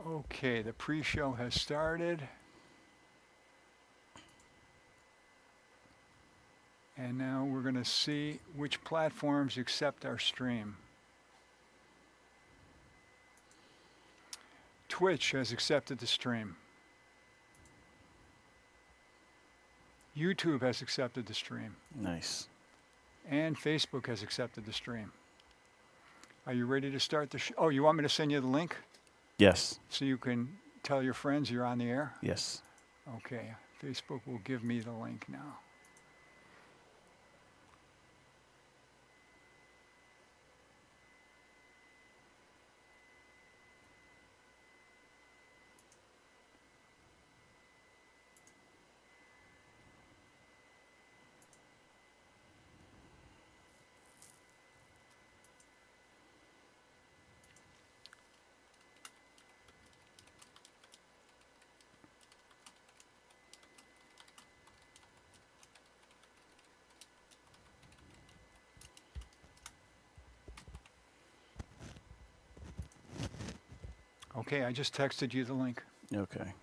Okay, the pre-show has started, and now we're going to see which platforms accept our stream. Twitch has accepted the stream. YouTube has accepted the stream. Nice. And Facebook has accepted the stream. Are you ready to start the show? Oh, you want me to send you the link Yes. so you can tell your friends you're on the air? Yes. Okay, Facebook will give me the link now. Okay, I just texted you the link. Okay.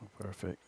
Oh, perfect.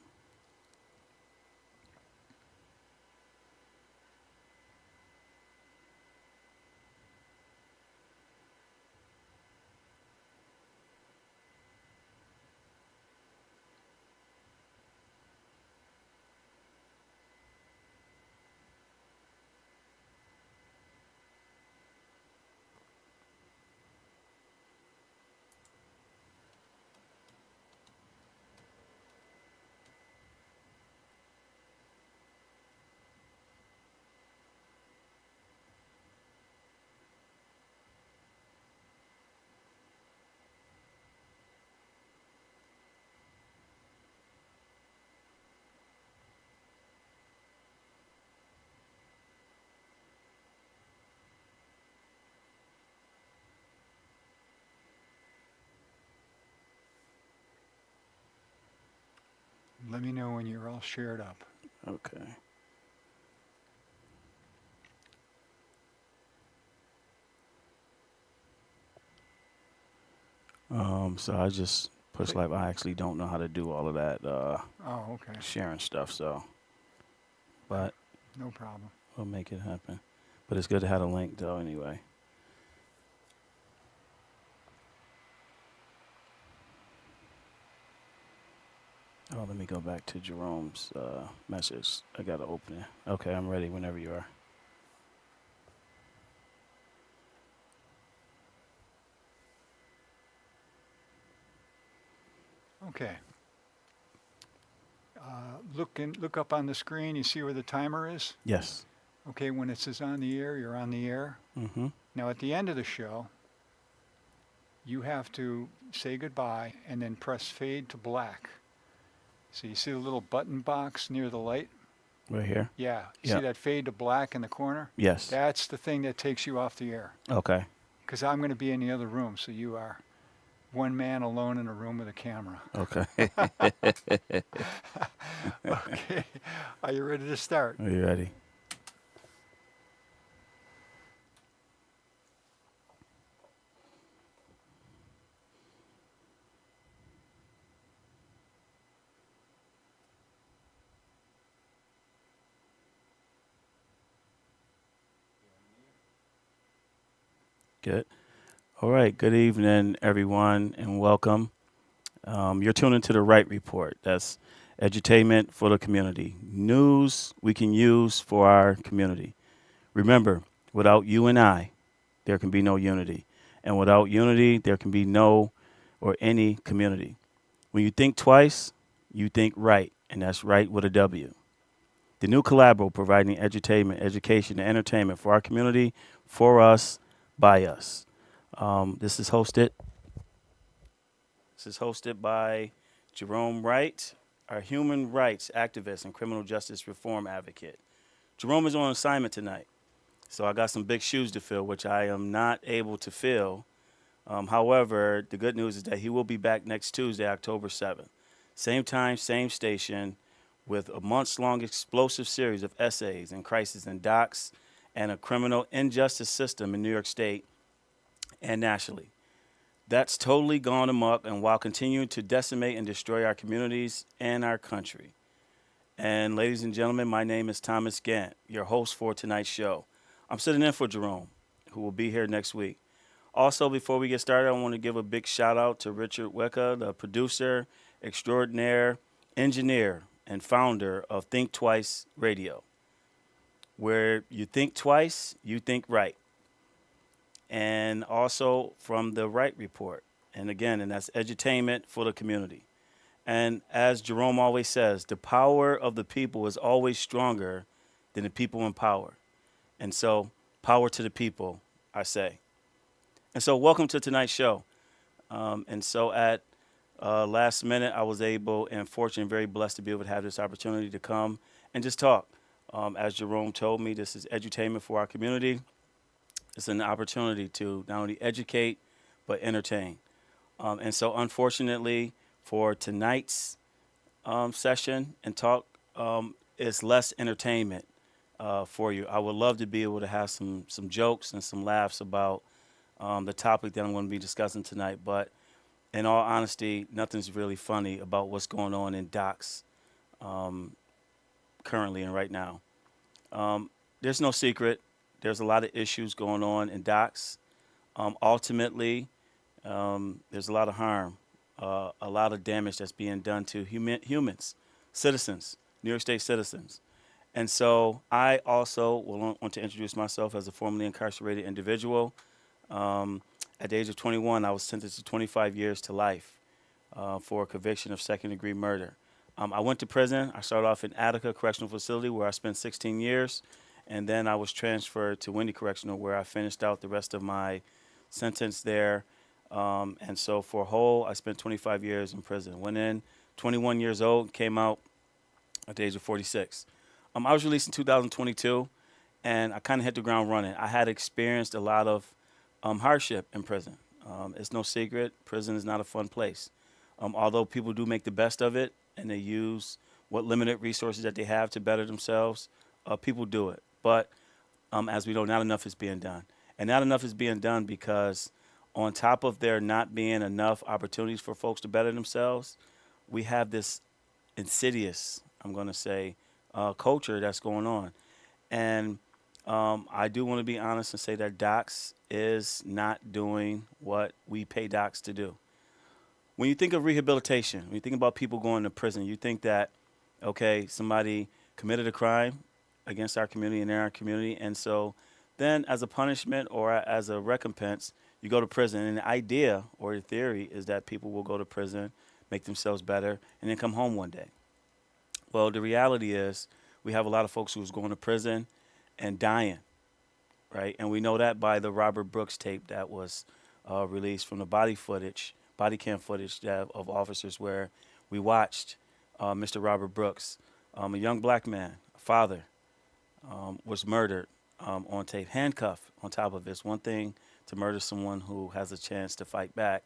Let me know when you're all shared up. Okay. So I just push Click. live. I actually don't know how to do all of that Oh, okay. sharing stuff, so but No problem. we'll make it happen. But it's good to have a link though anyway. Oh, let me go back to Jerome's message. I gotta open it. Okay, I'm ready whenever you are. Okay. Look up on the screen. You see where the timer is? Yes. Okay, when it says on the air, you're on the air. Mm-hmm. Now, at the end of the show, you have to say goodbye and then press fade to black. So you see the little button box near the light? Right here. Yeah. You Yeah. see that fade to black in the corner? Yes. That's the thing that takes you off the air. Okay. Because I'm going to be in the other room, so you are one man alone in a room with a camera. Okay. Okay. Are you ready to start? Are you ready? Good. All right. Good evening, everyone, and welcome. You're tuning to the Wright Report. That's edutainment for the community. News we can use for our community. Remember, without you and I, there can be no unity. And without unity, there can be no or any community. When you think twice, you think right, and that's right with a W. The new Collabo providing edutainment, education, and entertainment for our community, for us, by us. This is hosted. This is hosted by Jerome Wright, our human rights activist and criminal justice reform advocate. Jerome is on assignment tonight, so I got some big shoes to fill, which I am not able to fill. However, the good news is that he will be back next Tuesday, October 7th. Same time, same station, with a months-long explosive series of essays and crisis in docks and a criminal injustice system in New York State and nationally. That's totally gone amok and while continuing to decimate and destroy our communities and our country. And ladies and gentlemen, my name is Thomas Gant, your host for tonight's show. I'm sitting in for Jerome, who will be here next week. Also, before we get started, I want to give a big shout out to Richard Wicca, the producer, extraordinaire, engineer, and founder of Think Twice Radio, where you think twice, you think right. And also from the Wright Report. And again, and that's edutainment for the community. And as Jerome always says, the power of the people is always stronger than the people in power. And so, power to the people, I say. And so, welcome to tonight's show. And so, at last minute, I was able and fortunate and very blessed to be able to have this opportunity to come and just talk. As Jerome told me, this is edutainment for our community. It's an opportunity to not only educate, but entertain. And so, unfortunately, for tonight's session and talk, it's less entertainment for you. I would love to be able to have some jokes and some laughs about the topic that I'm going to be discussing tonight. But in all honesty, nothing's really funny about what's going on in docks currently and right now. There's no secret. There's a lot of issues going on in docks. Ultimately, there's a lot of harm, a lot of damage that's being done to humans, citizens, New York State citizens. And so I also want to introduce myself as a formerly incarcerated individual. At the age of 21, I was sentenced to 25 years to life for a conviction of second-degree murder. I went to prison. I started off in Attica Correctional Facility, where I spent 16 years. And then I was transferred to Windy Correctional, where I finished out the rest of my sentence there. And so for a whole, I spent 25 years in prison. Went in 21 years old, came out at the age of 46. I was released in 2022, and I kind of hit the ground running. I had experienced a lot of hardship in prison. It's no secret, prison is not a fun place. Although people do make the best of it, and they use what limited resources that they have to better themselves, people do it. But as we know, not enough is being done. And not enough is being done because on top of there not being enough opportunities for folks to better themselves, we have this insidious, I'm going to say, culture that's going on. And I do want to be honest and say that docs is not doing what we pay docs to do. When you think of rehabilitation, when you think about people going to prison, you think that, okay, somebody committed a crime against our community and in our community, and so then as a punishment or as a recompense, you go to prison. And the idea or the theory is that people will go to prison, make themselves better, and then come home one day. Well, the reality is we have a lot of folks who's going to prison and dying, right? And we know that by the Robert Brooks tape that was released from the body cam footage of officers where we watched Mr. Robert Brooks, a young black man, a father, was murdered on tape, handcuffed on top of it. It's one thing to murder someone who has a chance to fight back.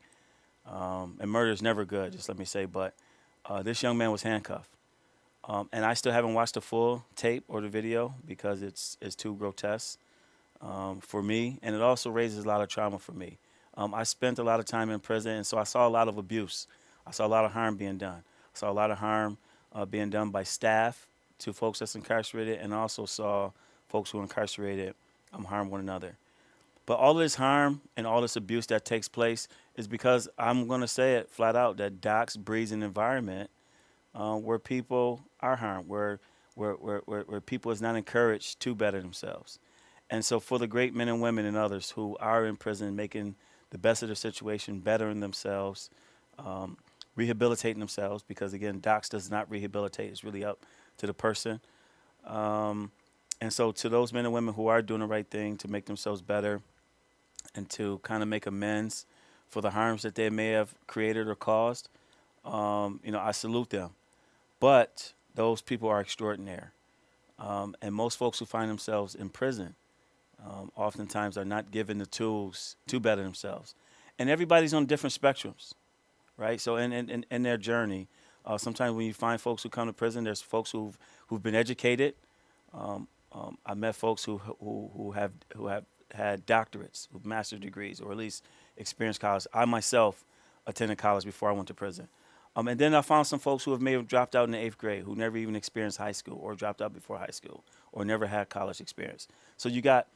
And murder is never good, just let me say, but this young man was handcuffed. And I still haven't watched the full tape or the video because it's too grotesque for me, and it also raises a lot of trauma for me. I spent a lot of time in prison, and so I saw a lot of abuse. I saw a lot of harm being done. I saw a lot of harm being done by staff to folks that's incarcerated, and also saw folks who are incarcerated harm one another. But all of this harm and all this abuse that takes place is because, I'm going to say it flat out, that docs breeds an environment where people are harmed, where people is not encouraged to better themselves. And so for the great men and women and others who are in prison making the best of their situation, bettering themselves, rehabilitating themselves, because again, docs does not rehabilitate, it's really up to the person. And so to those men and women who are doing the right thing to make themselves better and to kind of make amends for the harms that they may have created or caused, I salute them. But those people are extraordinary. And most folks who find themselves in prison oftentimes are not given the tools to better themselves. And everybody's on different spectrums, right? So in their journey, sometimes when you find folks who come to prison, there's folks who've been educated. I met folks who have had doctorates with master's degrees, or at least experienced college. I myself attended college before I went to prison. And then I found some folks who may have dropped out in the 8th grade, who never even experienced high school, or dropped out before high school, or never had college experience. So you got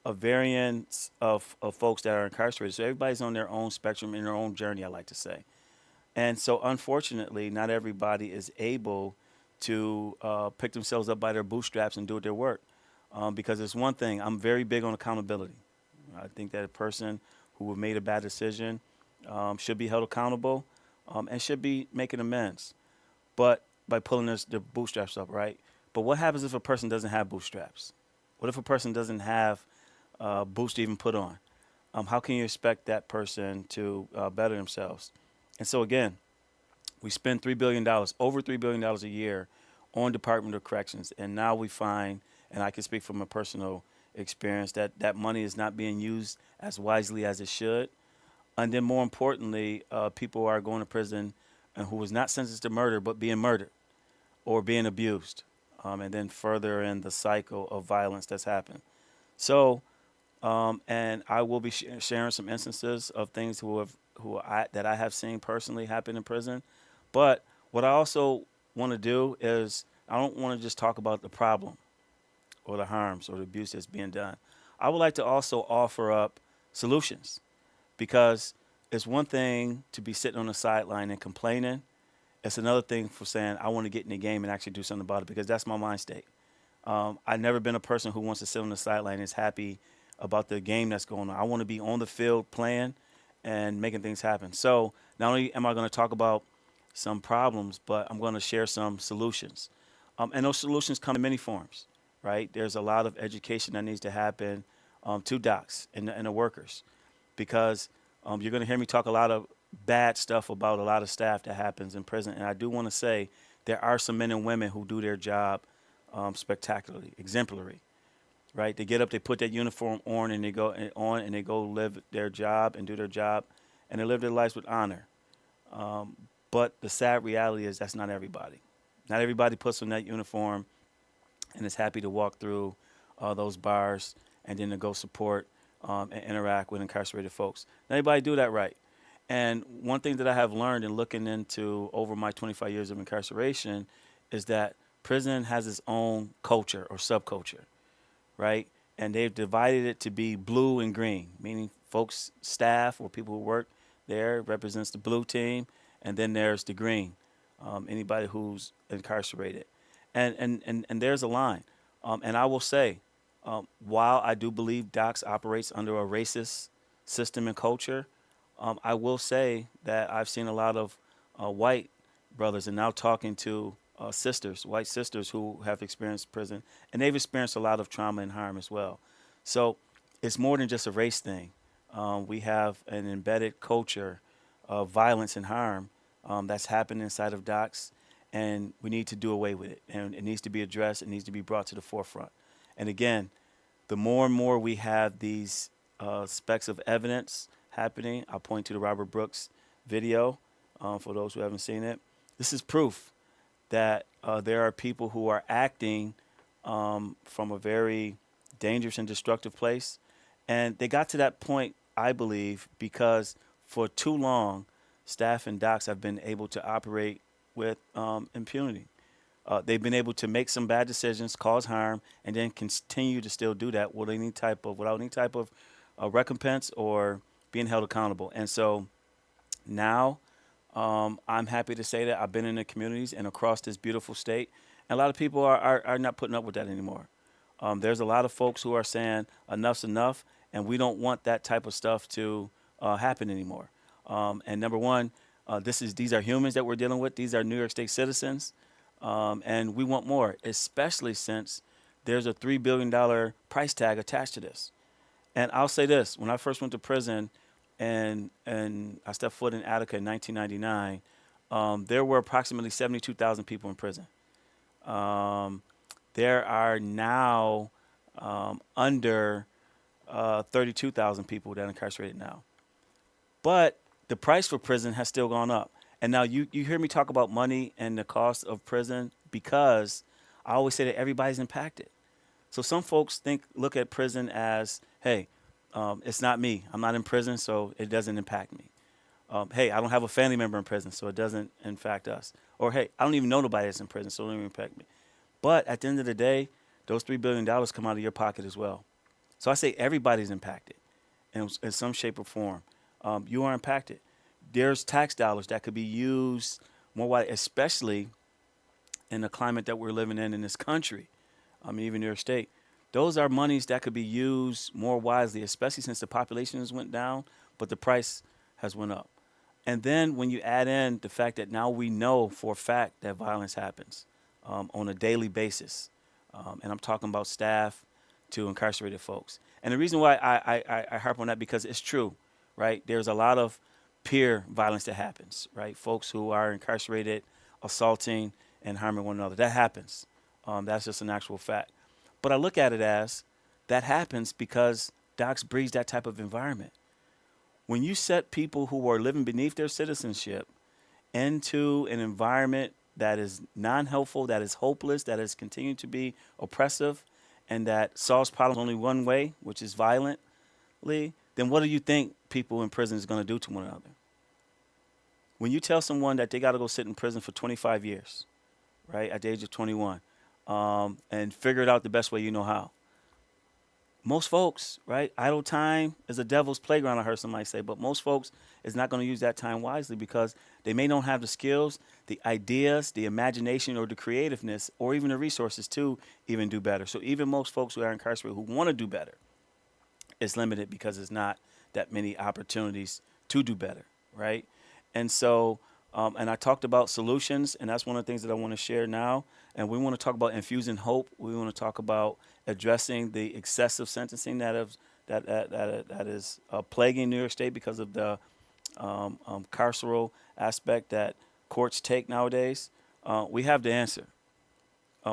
a variance of folks that are incarcerated. So everybody's on their own spectrum, in their own journey, I like to say. And so, unfortunately, not everybody is able to pick themselves up by their bootstraps and do their work. Because it's one thing, I'm very big on accountability. I think that a person who made a bad decision should be held accountable and should be making amends, but by pulling their bootstraps up, right? But what happens if a person doesn't have bootstraps? What if a person doesn't have boots to even put on? How can you expect that person to better themselves? And so again, we spend $3 billion, over $3 billion a year on Department of Corrections. And now we find, and I can speak from a personal experience, that that money is not being used as wisely as it should. And then more importantly, people are going to prison who was not sentenced to murder, but being murdered or being abused. And then further in the cycle of violence that's happened. So, and I will be sharing some instances of things that I have seen personally happen in prison. But what I also want to do is, I don't want to just talk about the problem or the harms or the abuse that's being done. I would like to also offer up solutions, because it's one thing to be sitting on the sideline and complaining. It's another thing for saying, I want to get in the game and actually do something about it, because that's my mind state. I've never been a person who wants to sit on the sideline and is happy about the game that's going on. I want to be on the field playing and making things happen. So not only am I going to talk about some problems, but I'm going to share some solutions. And those solutions come in many forms, right? There's a lot of education that needs to happen to docs and the workers, because you're going to hear me talk a lot of bad stuff about a lot of staff that happens in prison. And I do want to say there are some men and women who do their job spectacularly, exemplary, right? They get up, they put that uniform on, and they go live their job and do their job, and they live their lives with honor. But the sad reality is that's not everybody. Not everybody puts on that uniform and is happy to walk through those bars and then to go support and interact with incarcerated folks. Not everybody do that right. And one thing that I have learned in looking into over my 25 years of incarceration is that prison has its own culture or subculture, right? And they've divided it to be blue and green, meaning folks, staff, or people who work there represents the blue team, and then there's the green, anybody who's incarcerated. And there's a line. And I will say, while I do believe DOCS operates under a racist system and culture, I will say that I've seen a lot of white brothers, and now talking to sisters, white sisters who have experienced prison, and they've experienced a lot of trauma and harm as well. So it's more than just a race thing. We have an embedded culture of violence and harm that's happened inside of DOCS, and we need to do away with it. And it needs to be addressed. It needs to be brought to the forefront. And again, the more and more we have these specks of evidence happening, I'll point to the Robert Brooks video for those who haven't seen it. This is proof that there are people who are acting from a very dangerous and destructive place. And they got to that point, I believe, because for too long, staff and docs have been able to operate with impunity. They've been able to make some bad decisions, cause harm, and then continue to still do that without any type of recompense or being held accountable. And so now I'm happy to say that I've been in the communities and across this beautiful state, and a lot of people are not putting up with that anymore. There's a lot of folks who are saying enough's enough, and we don't want that type of stuff to happen anymore. And number one, these are humans that we're dealing with. These are New York State citizens, and we want more, especially since there's a $3 billion price tag attached to this. And I'll say this: when I first went to prison, and I stepped foot in Attica in 1999, there were approximately 72,000 people in prison. There are now under 32,000 people that are incarcerated now. But the price for prison has still gone up. And now you hear me talk about money and the cost of prison, because I always say that everybody's impacted. So some folks look at prison as, hey, It's not me. I'm not in prison, so it doesn't impact me. Hey, I don't have a family member in prison, so it doesn't impact us. Or hey, I don't even know nobody that's in prison, so it doesn't impact me. But at the end of the day, those $3 billion come out of your pocket as well. So I say everybody's impacted in some shape or form. You are impacted. There's tax dollars that could be used more widely, especially in the climate that we're living in this country. I mean, even your state. Those are monies that could be used more wisely, especially since the population has went down, but the price has went up. And then when you add in the fact that now we know for a fact that violence happens on a daily basis, and I'm talking about staff to incarcerated folks. And the reason why I harp on that because it's true, right? There's a lot of peer violence that happens, right? Folks who are incarcerated, assaulting and harming one another. That happens. That's just an actual fact. But I look at it as that happens because docs breeds that type of environment. When you set people who are living beneath their citizenship into an environment that is non-helpful, that is hopeless, that is continuing to be oppressive, and that solves problems only one way, which is violently, then what do you think people in prison is going to do to one another? When you tell someone that they got to go sit in prison for 25 years, right, at the age of 21, and figure it out the best way you know how. Most folks, right, idle time is a devil's playground, I heard somebody say, but most folks is not going to use that time wisely because they may not have the skills, the ideas, the imagination, or the creativeness, or even the resources to even do better. So even most folks who are incarcerated who want to do better, it's limited because there's not that many opportunities to do better, right? And so, and I talked about solutions, and that's one of the things that I want to share now. And we want to talk about infusing hope. We want to talk about addressing the excessive sentencing that is plaguing New York State because of the carceral aspect that courts take nowadays. We have the answer.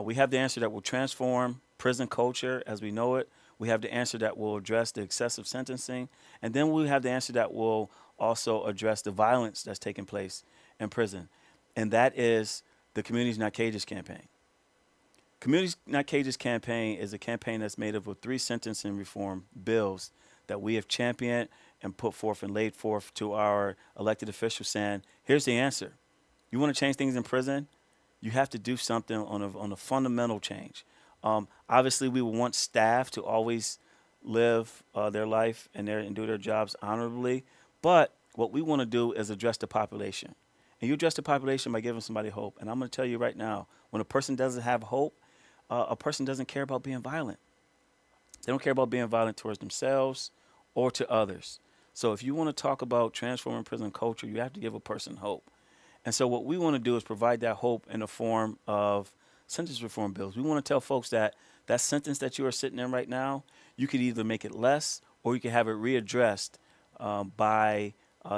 We have the answer that will transform prison culture as we know it. We have the answer that will address the excessive sentencing. And then we have the answer that will also address the violence that's taking place in prison. And that is the Communities Not Cages campaign. Communities Not Cages campaign is a campaign that's made up of 3 sentencing reform bills that we have championed and put forth and laid forth to our elected officials saying, here's the answer. You want to change things in prison? You have to do something on a fundamental change. Obviously, we would want staff to always live their life and do their jobs honorably. But what we want to do is address the population. And you address the population by giving somebody hope. And I'm going to tell you right now, when a person doesn't have hope, a person doesn't care about being violent. They don't care about being violent towards themselves or to others. So if you want to talk about transforming prison culture, you have to give a person hope. And so what we want to do is provide that hope in the form of sentence reform bills. We want to tell folks that that sentence that you are sitting in right now, you could either make it less or you could have it readdressed by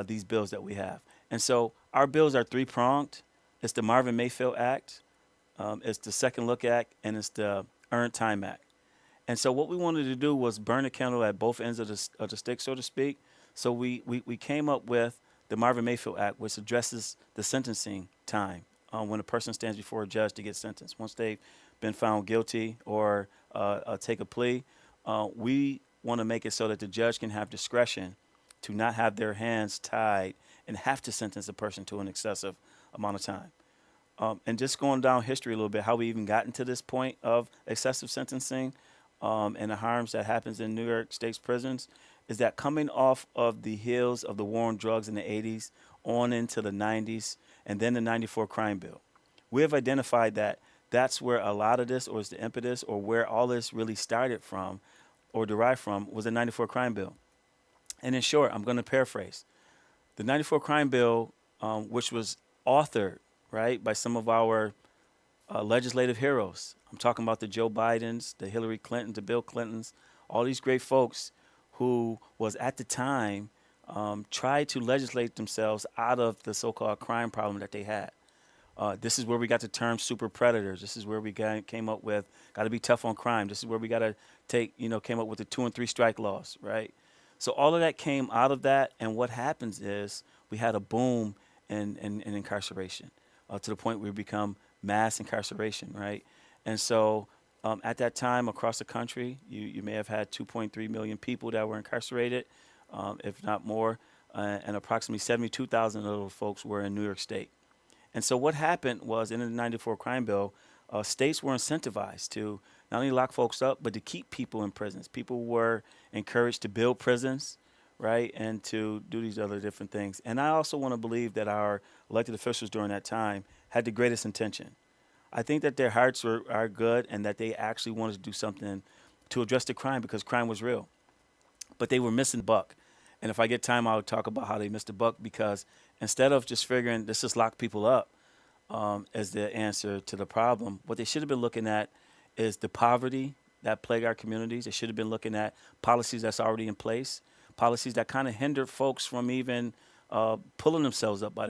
these bills that we have. And so our bills are 3-pronged. It's the Marvin Mayfield Act, it's the Second Look Act, and it's the Earned Time Act. And so what we wanted to do was burn a candle at both ends of the stick, so to speak. So we came up with the Marvin Mayfield Act, which addresses the sentencing time when a person stands before a judge to get sentenced. Once they've been found guilty or take a plea, we want to make it so that the judge can have discretion to not have their hands tied and have to sentence a person to an excessive amount of time. And just going down history a little bit, how we even gotten to this point of excessive sentencing and the harms that happens in New York State's prisons is that coming off of the heels of the war on drugs in the 80s on into the 90s and then the 94 crime bill, we have identified that that's where a lot of this, or is the impetus, or where all this really started from or derived from, was the 94 crime bill. And in short, I'm going to paraphrase. The 94 crime bill, which was authored, right, by some of our legislative heroes. I'm talking about the Joe Bidens, the Hillary Clintons, the Bill Clintons, all these great folks who was at the time tried to legislate themselves out of the so-called crime problem that they had. This is where we got the term super predators. This is where we came up with got to be tough on crime. This is where we got to came up with the 2 and 3 strike laws, right? So all of that came out of that, and what happens is we had a boom in incarceration to the point where we become mass incarceration, right? And so At that time, across the country, you may have had 2.3 million people that were incarcerated, if not more, and approximately 72,000 of those folks were in New York State. And so what happened was in the 94 crime bill, states were incentivized to not only lock folks up, but to keep people in prisons. People were encouraged to build prisons, right, and to do these other different things. And I also want to believe that our elected officials during that time had the greatest intention. I think that their hearts are good and that they actually wanted to do something to address the crime because crime was real. But they were missing the buck. And if I get time, I'll talk about how they missed the buck because instead of just figuring let's just lock people up as the answer to the problem, what they should have been looking at is the poverty that plague our communities. They should have been looking at policies that's already in place, policies that kind of hinder folks from even pulling themselves up by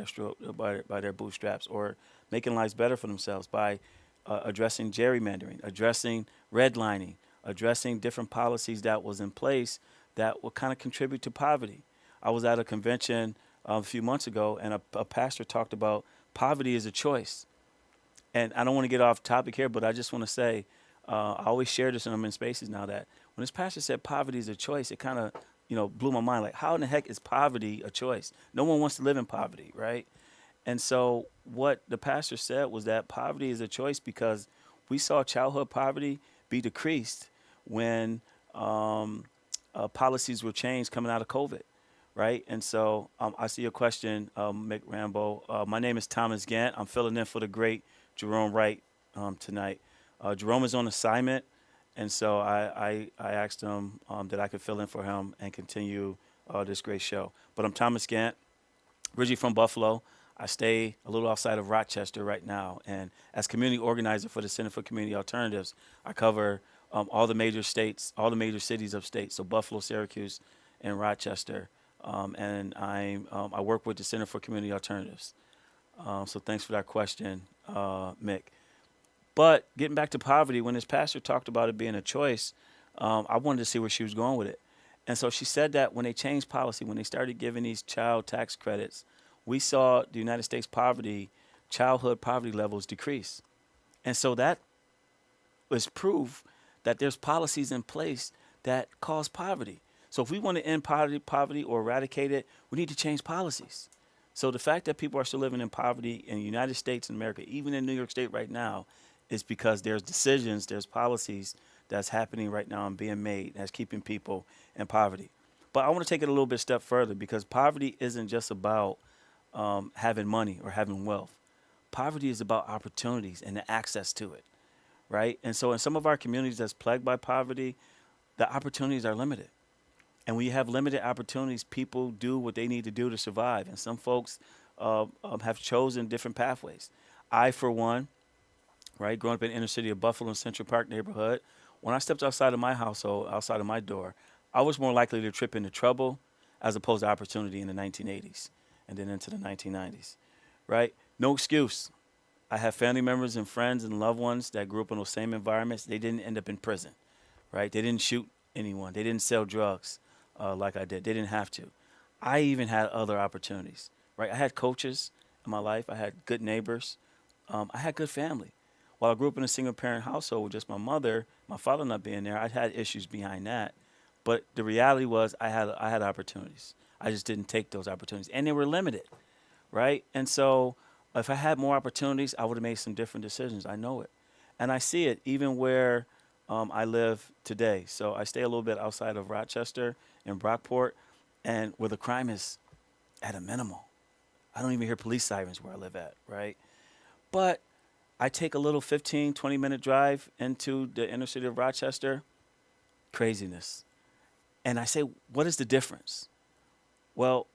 their bootstraps or making lives better for themselves by addressing gerrymandering, addressing redlining, addressing different policies that was in place that will kind of contribute to poverty. I was at a convention a few months ago, and a pastor talked about poverty is a choice. And I don't want to get off topic here, but I just want to say, I always share this when I'm in spaces now that when this pastor said poverty is a choice, it kind of, blew my mind. Like, how in the heck is poverty a choice? No one wants to live in poverty, right? And so what the pastor said was that poverty is a choice because we saw childhood poverty be decreased when policies were changed coming out of COVID, right? And so I see your question, Mick Rambo. My name is Thomas Gant. I'm filling in for the great Jerome Wright tonight. Jerome is on assignment, and so I asked him that I could fill in for him and continue this great show. But I'm Thomas Gant, originally from Buffalo. I stay a little outside of Rochester right now, and as community organizer for the Center for Community Alternatives, I cover all the major states, all the major cities of states, so Buffalo, Syracuse, and Rochester. And I work with the Center for Community Alternatives. So thanks for that question, Mick. But getting back to poverty, when this pastor talked about it being a choice, I wanted to see where she was going with it. And so she said that when they changed policy, when they started giving these child tax credits, we saw the United States childhood poverty levels decrease. And so that was proof that there's policies in place that cause poverty. So if we want to end poverty or eradicate it, we need to change policies. So the fact that people are still living in poverty in the United States and America, even in New York State right now, is because there's decisions, there's policies that's happening right now and being made that's keeping people in poverty. But I want to take it a little bit step further because poverty isn't just about having money or having wealth. Poverty is about opportunities and the access to it, right? And so in some of our communities that's plagued by poverty, the opportunities are limited. And when you have limited opportunities, people do what they need to do to survive. And some folks have chosen different pathways. I, for one, right, growing up in the inner city of Buffalo and Central Park neighborhood, when I stepped outside of my household, outside of my door, I was more likely to trip into trouble as opposed to opportunity in the 1980s and then into the 1990s, right? No excuse. I have family members and friends and loved ones that grew up in those same environments. They didn't end up in prison, right? They didn't shoot anyone. They didn't sell drugs like I did. They didn't have to. I even had other opportunities, right? I had coaches in my life. I had good neighbors. I had good family. While I grew up in a single-parent household with just my mother, my father not being there, I had issues behind that. But the reality was I had opportunities. I just didn't take those opportunities, and they were limited, right? And so if I had more opportunities, I would have made some different decisions. I know it. And I see it even where I live today. So I stay a little bit outside of Rochester and Brockport, and where the crime is at a minimal. I don't even hear police sirens where I live at, right? But I take a little 15, 20-minute drive into the inner city of Rochester, craziness. And I say, what is the difference? Well,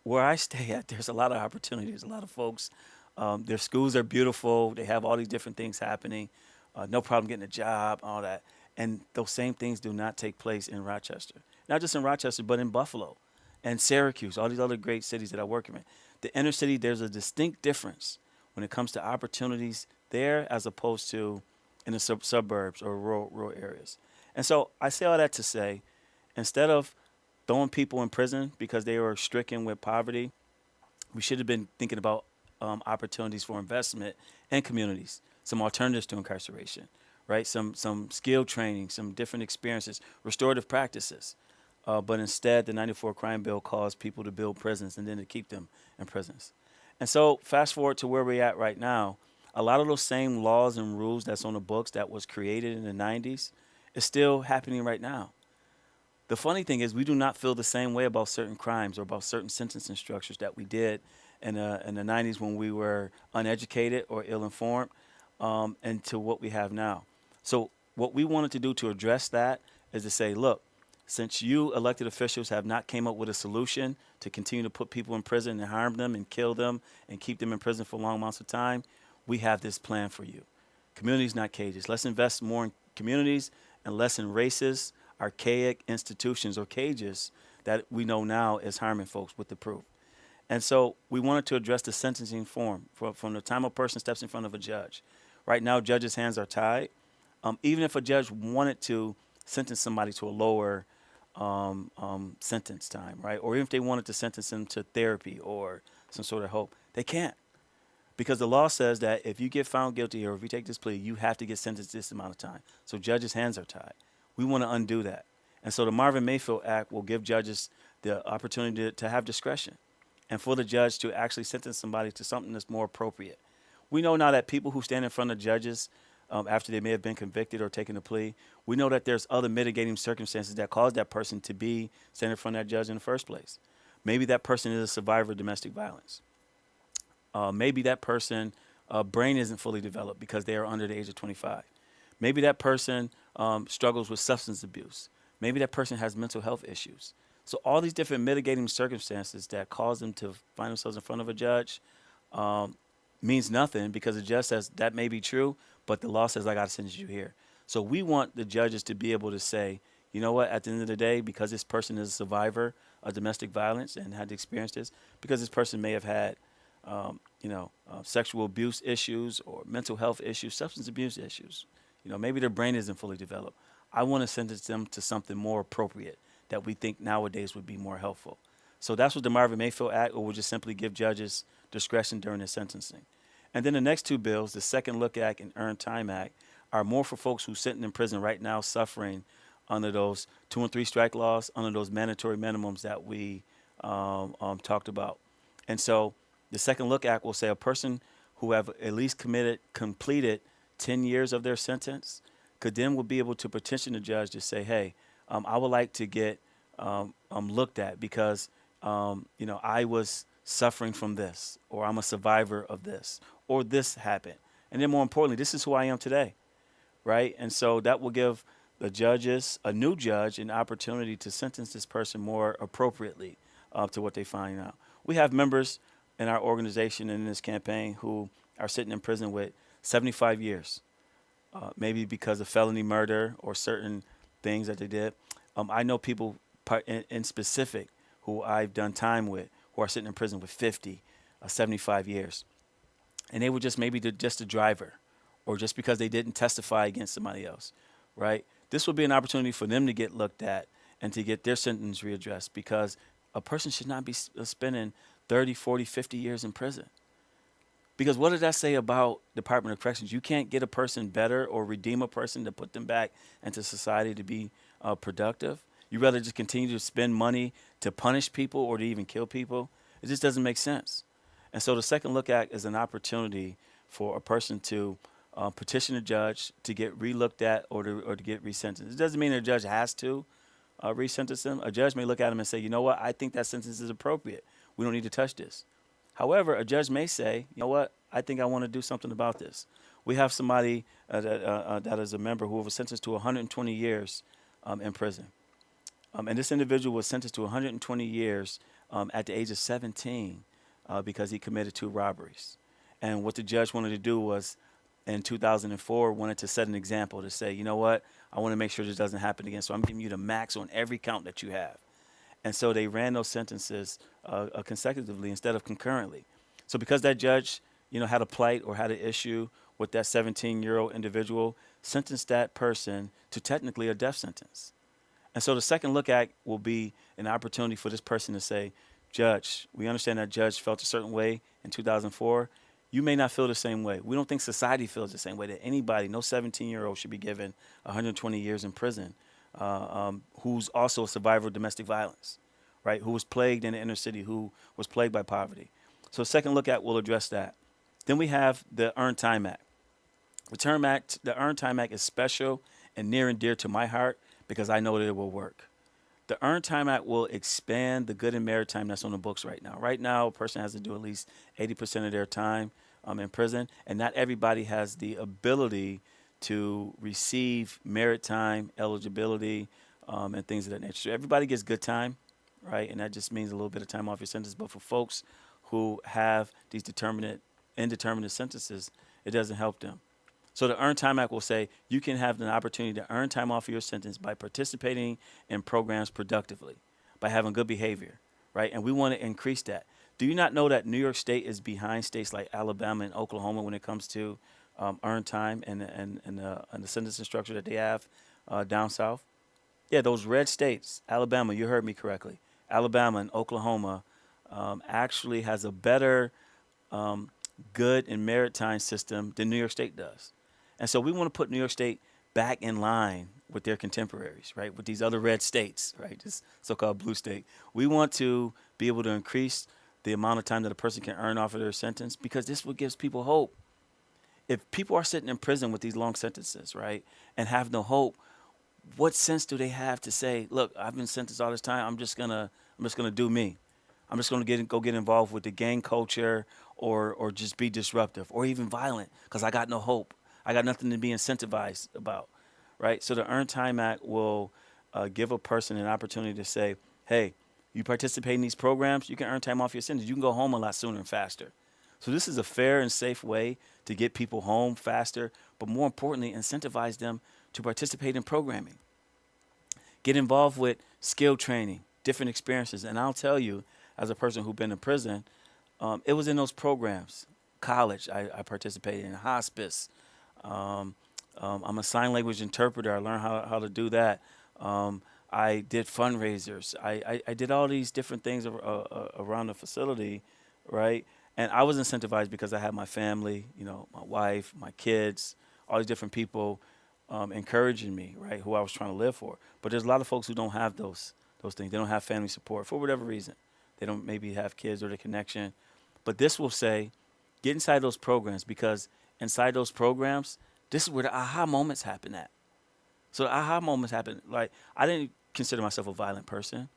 where I stay at, there's a lot of opportunities, a lot of folks. Their schools are beautiful. They have all these different things happening. No problem getting a job, all that. And those same things do not take place in Rochester. Not just in Rochester, but in Buffalo and Syracuse, all these other great cities that I work in. The inner city, there's a distinct difference when it comes to opportunities there as opposed to in the suburbs or rural areas. And so I say all that to say, instead of throwing people in prison because they were stricken with poverty, we should have been thinking about opportunities for investment in communities, some alternatives to incarceration, right? Some skill training, some different experiences, restorative practices. But instead, the 94 crime bill caused people to build prisons and then to keep them in prisons. And so fast forward to where we're at right now, a lot of those same laws and rules that's on the books that was created in the 90s is still happening right now. The funny thing is we do not feel the same way about certain crimes or about certain sentencing structures that we did in the 90s when we were uneducated or ill-informed, and to what we have now. So what we wanted to do to address that is to say, look, since you elected officials have not came up with a solution to continue to put people in prison and harm them and kill them and keep them in prison for long amounts of time, we have this plan for you. Communities, not cages. Let's invest more in communities and less in racist, archaic institutions or cages that we know now is harming folks with the proof. And so we wanted to address the sentencing form from the time a person steps in front of a judge. Right now, judges' hands are tied. Even if a judge wanted to sentence somebody to a lower sentence time, right? Or even if they wanted to sentence them to therapy or some sort of hope, they can't. Because the law says that if you get found guilty or if you take this plea, you have to get sentenced this amount of time. So judges' hands are tied. We want to undo that. And so the Marvin Mayfield Act will give judges the opportunity to have discretion and for the judge to actually sentence somebody to something that's more appropriate. We know now that people who stand in front of judges after they may have been convicted or taken a plea, we know that there's other mitigating circumstances that cause that person to be standing in front of that judge in the first place. Maybe that person is a survivor of domestic violence. Maybe that person brain isn't fully developed because they are under the age of 25. Maybe that person struggles with substance abuse. Maybe that person has mental health issues. So all these different mitigating circumstances that cause them to find themselves in front of a judge means nothing because the judge says that may be true, but the law says I got to sentence you here. So we want the judges to be able to say, you know what, at the end of the day, because this person is a survivor of domestic violence and had to experience this, because this person may have had sexual abuse issues or mental health issues, substance abuse issues. Maybe their brain isn't fully developed. I want to sentence them to something more appropriate that we think nowadays would be more helpful. So that's what the Marvin Mayfield Act, or will just simply give judges discretion during their sentencing. And then the next two bills, the Second Look Act and Earned Time Act, are more for folks who sitting in prison right now suffering under those 2 and 3 strike laws, under those mandatory minimums that we talked about. And so the Second Look Act will say a person who have at least completed 10 years of their sentence could then will be able to petition the judge to say, hey, I would like to get looked at because, I was suffering from this, or I'm a survivor of this, or this happened. And then more importantly, this is who I am today, right? And so that will give the judges, a new judge, an opportunity to sentence this person more appropriately to what they find out. We have members in our organization and in this campaign who are sitting in prison with 75 years, maybe because of felony murder or certain things that they did. I know people in specific who I've done time with who are sitting in prison with 50, 75 years. And they were just maybe just a driver or just because they didn't testify against somebody else, right? This would be an opportunity for them to get looked at and to get their sentence readdressed because a person should not be spending 30, 40, 50 years in prison. Because what does that say about Department of Corrections? You can't get a person better or redeem a person to put them back into society to be productive. You rather just continue to spend money to punish people or to even kill people. It just doesn't make sense. And so the Second Look Act is an opportunity for a person to petition a judge to get re-looked at or to get resentenced. It doesn't mean a judge has to resentence them. A judge may look at them and say, you know what, I think that sentence is appropriate. We don't need to touch this. However, a judge may say, you know what, I think I want to do something about this. We have somebody that is a member who was sentenced to 120 years in prison. And this individual was sentenced to 120 years at the age of 17 because he committed 2 robberies. And what the judge wanted to do was, in 2004, wanted to set an example to say, you know what, I want to make sure this doesn't happen again. So I'm giving you the max on every count that you have. And so they ran those sentences consecutively instead of concurrently. So because that judge, had a plight or had an issue with that 17-year-old individual, sentenced that person to technically a death sentence. And so the Second Look Act will be an opportunity for this person to say, Judge, we understand that judge felt a certain way in 2004. You may not feel the same way. We don't think society feels the same way, that anybody, no 17-year-old should be given 120 years in prison, who's also a survivor of domestic violence, right? Who was plagued in the inner city, who was plagued by poverty. So second look at will address that. Then we have the Earned Time Act. The Earned Time Act is special and near and dear to my heart because I know that it will work. The Earned Time Act will expand the good and merit time that's on the books right now. Right now, a person has to do at least 80% of their time in prison, and not everybody has the ability to receive merit time, eligibility, and things of that nature. So everybody gets good time, right? And that just means a little bit of time off your sentence. But for folks who have these indeterminate sentences, it doesn't help them. So the Earned Time Act will say you can have an opportunity to earn time off of your sentence by participating in programs productively, by having good behavior, right? And we want to increase that. Do you not know that New York State is behind states like Alabama and Oklahoma when it comes to earned time and the sentencing structure that they have down south? Yeah, those red states, Alabama, you heard me correctly. Alabama and Oklahoma actually has a better good and merit time system than New York State does. And so we want to put New York State back in line with their contemporaries, right? With these other red states, right? This so-called blue state. We want to be able to increase the amount of time that a person can earn off of their sentence because this what gives people hope. If people are sitting in prison with these long sentences, right, and have no hope, what sense do they have to say, look, I've been sentenced all this time, I'm just gonna do me. I'm just gonna go get involved with the gang culture or just be disruptive or even violent because I got no hope. I got nothing to be incentivized about, right? So the Earned Time Act will give a person an opportunity to say, hey, you participate in these programs, you can earn time off your sentence. You can go home a lot sooner and faster. So this is a fair and safe way to get people home faster, but more importantly, incentivize them to participate in programming. Get involved with skill training, different experiences. And I'll tell you, as a person who's been in prison, it was in those programs. College, I participated in hospice. I'm a sign language interpreter. I learned how to do that. I did fundraisers. I did all these different things around the facility, right? And I was incentivized because I had my family, my wife, my kids, all these different people encouraging me, right, who I was trying to live for. But there's a lot of folks who don't have those things. They don't have family support for whatever reason. They don't maybe have kids or the connection. But this will say, get inside those programs because inside those programs, this is where the aha moments happen at. So the aha moments happen. Like, I didn't consider myself a violent person,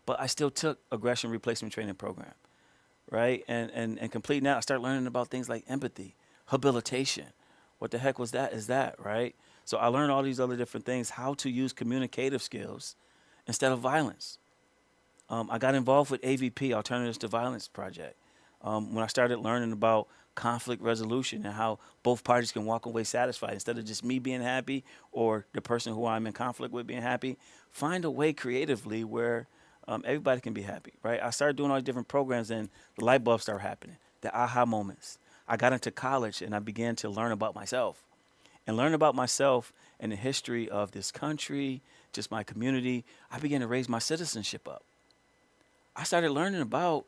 but I still took aggression replacement training program, right? And completing that, I started learning about things like empathy, habilitation. What the heck is that, right? So I learned all these other different things, how to use communicative skills instead of violence. I got involved with AVP, Alternatives to Violence Project, when I started learning about conflict resolution and how both parties can walk away satisfied instead of just me being happy or the person who I'm in conflict with being happy. Find a way creatively where everybody can be happy, right? I started doing all these different programs and the light bulbs started happening, the aha moments. I got into college and I began to learn about myself and the history of this country, just my community. I began to raise my citizenship up. I started learning about